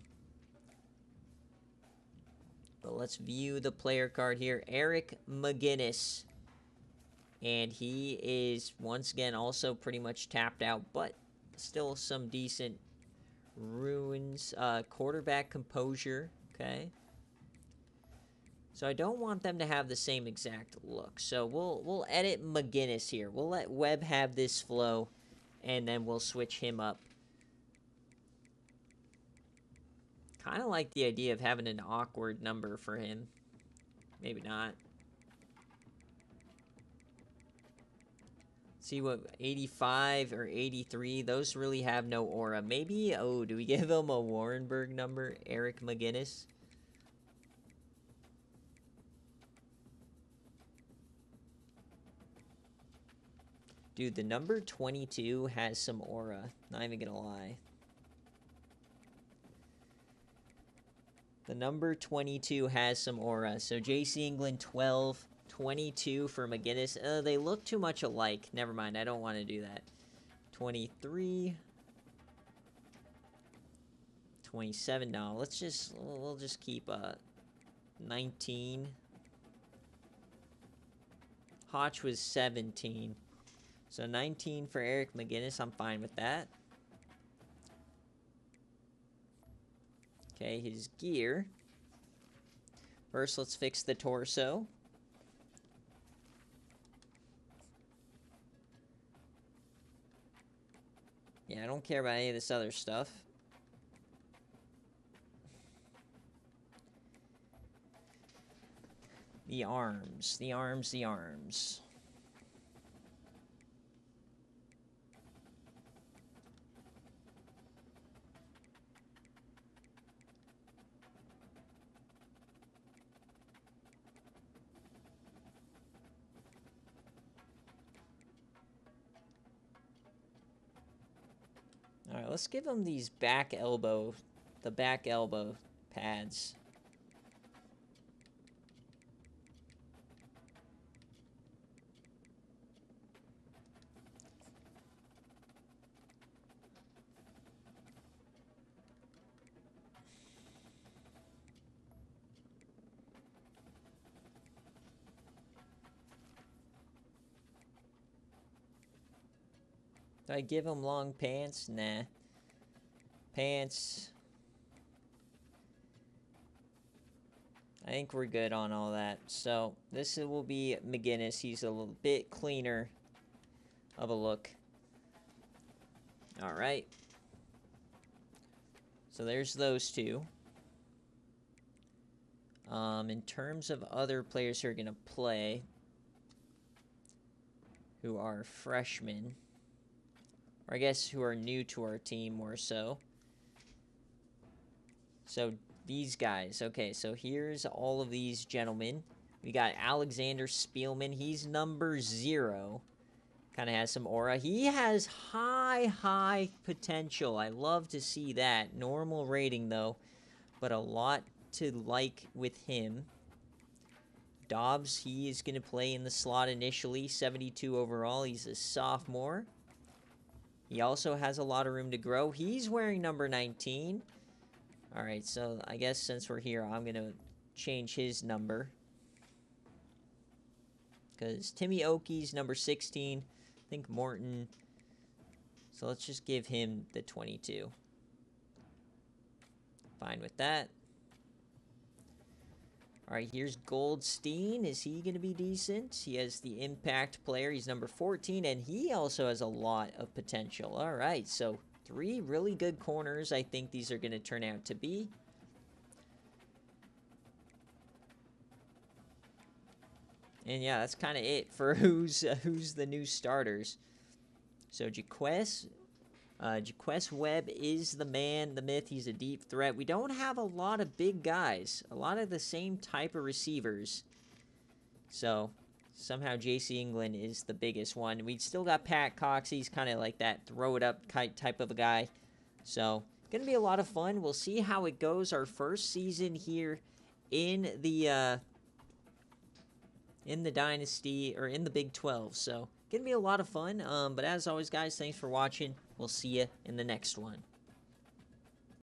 let's view the player card here. Eric McGinnis. And he is, once again, also pretty much tapped out, but still some decent ruins. Quarterback composure, okay. So I don't want them to have the same exact look. So we'll edit McGinnis here. We'll let Webb have this flow, and then we'll switch him up. Kind of like the idea of having an awkward number for him. Maybe not. See what, 85 or 83, those really have no aura. Maybe, oh, do we give him a Warrenburg number? Eric McGinnis? Dude, the number 22 has some aura. Not even gonna lie. The number 22 has some aura. So JC England 12, 22 for McGinnis. They look too much alike. Never mind, I don't want to do that. 23. 27. No, we'll just keep 19. Hotch was 17. So 19 for Eric McGinnis. I'm fine with that. Okay, his gear. First, let's fix the torso. Yeah, I don't care about any of this other stuff. The arms, the arms, the arms. All right, let's give him these the back elbow pads. Do I give him long pants? Nah. Pants. I think we're good on all that. So, this will be McGinnis. He's a little bit cleaner of a look. Alright. So, there's those two. In terms of other players who are going to play, who are freshmen, or I guess who are new to our team more so. So these guys, okay, so here's all of these gentlemen. We got Alexander Spielman, he's number 0. Kind of has some aura. He has high potential. I love to see that. Normal rating though, but a lot to like with him. Dobbs, he is going to play in the slot initially, 72 overall. He's a sophomore. He also has a lot of room to grow. He's wearing number 19. Alright, so I guess since we're here, I'm going to change his number. Because Timmy Oakey's number 16. I think Morton. So let's just give him the 22. Fine with that. Alright, here's Goldstein. Is he going to be decent? He has the impact player. He's number 14, and he also has a lot of potential. Alright, so 3 really good corners I think these are going to turn out to be. And yeah, that's kind of it for who's the new starters. So Jaquez Webb is the man, the myth. He's a deep threat. We don't have a lot of big guys. A lot of the same type of receivers. So, somehow JC England is the biggest one. We still got Pat Cox. He's kind of like that throw-it-up type of a guy. So, going to be a lot of fun. We'll see how it goes. Our first season here in the Dynasty, or in the Big 12. So, gonna be a lot of fun. But as always, guys, thanks for watching. We'll see you in the next one.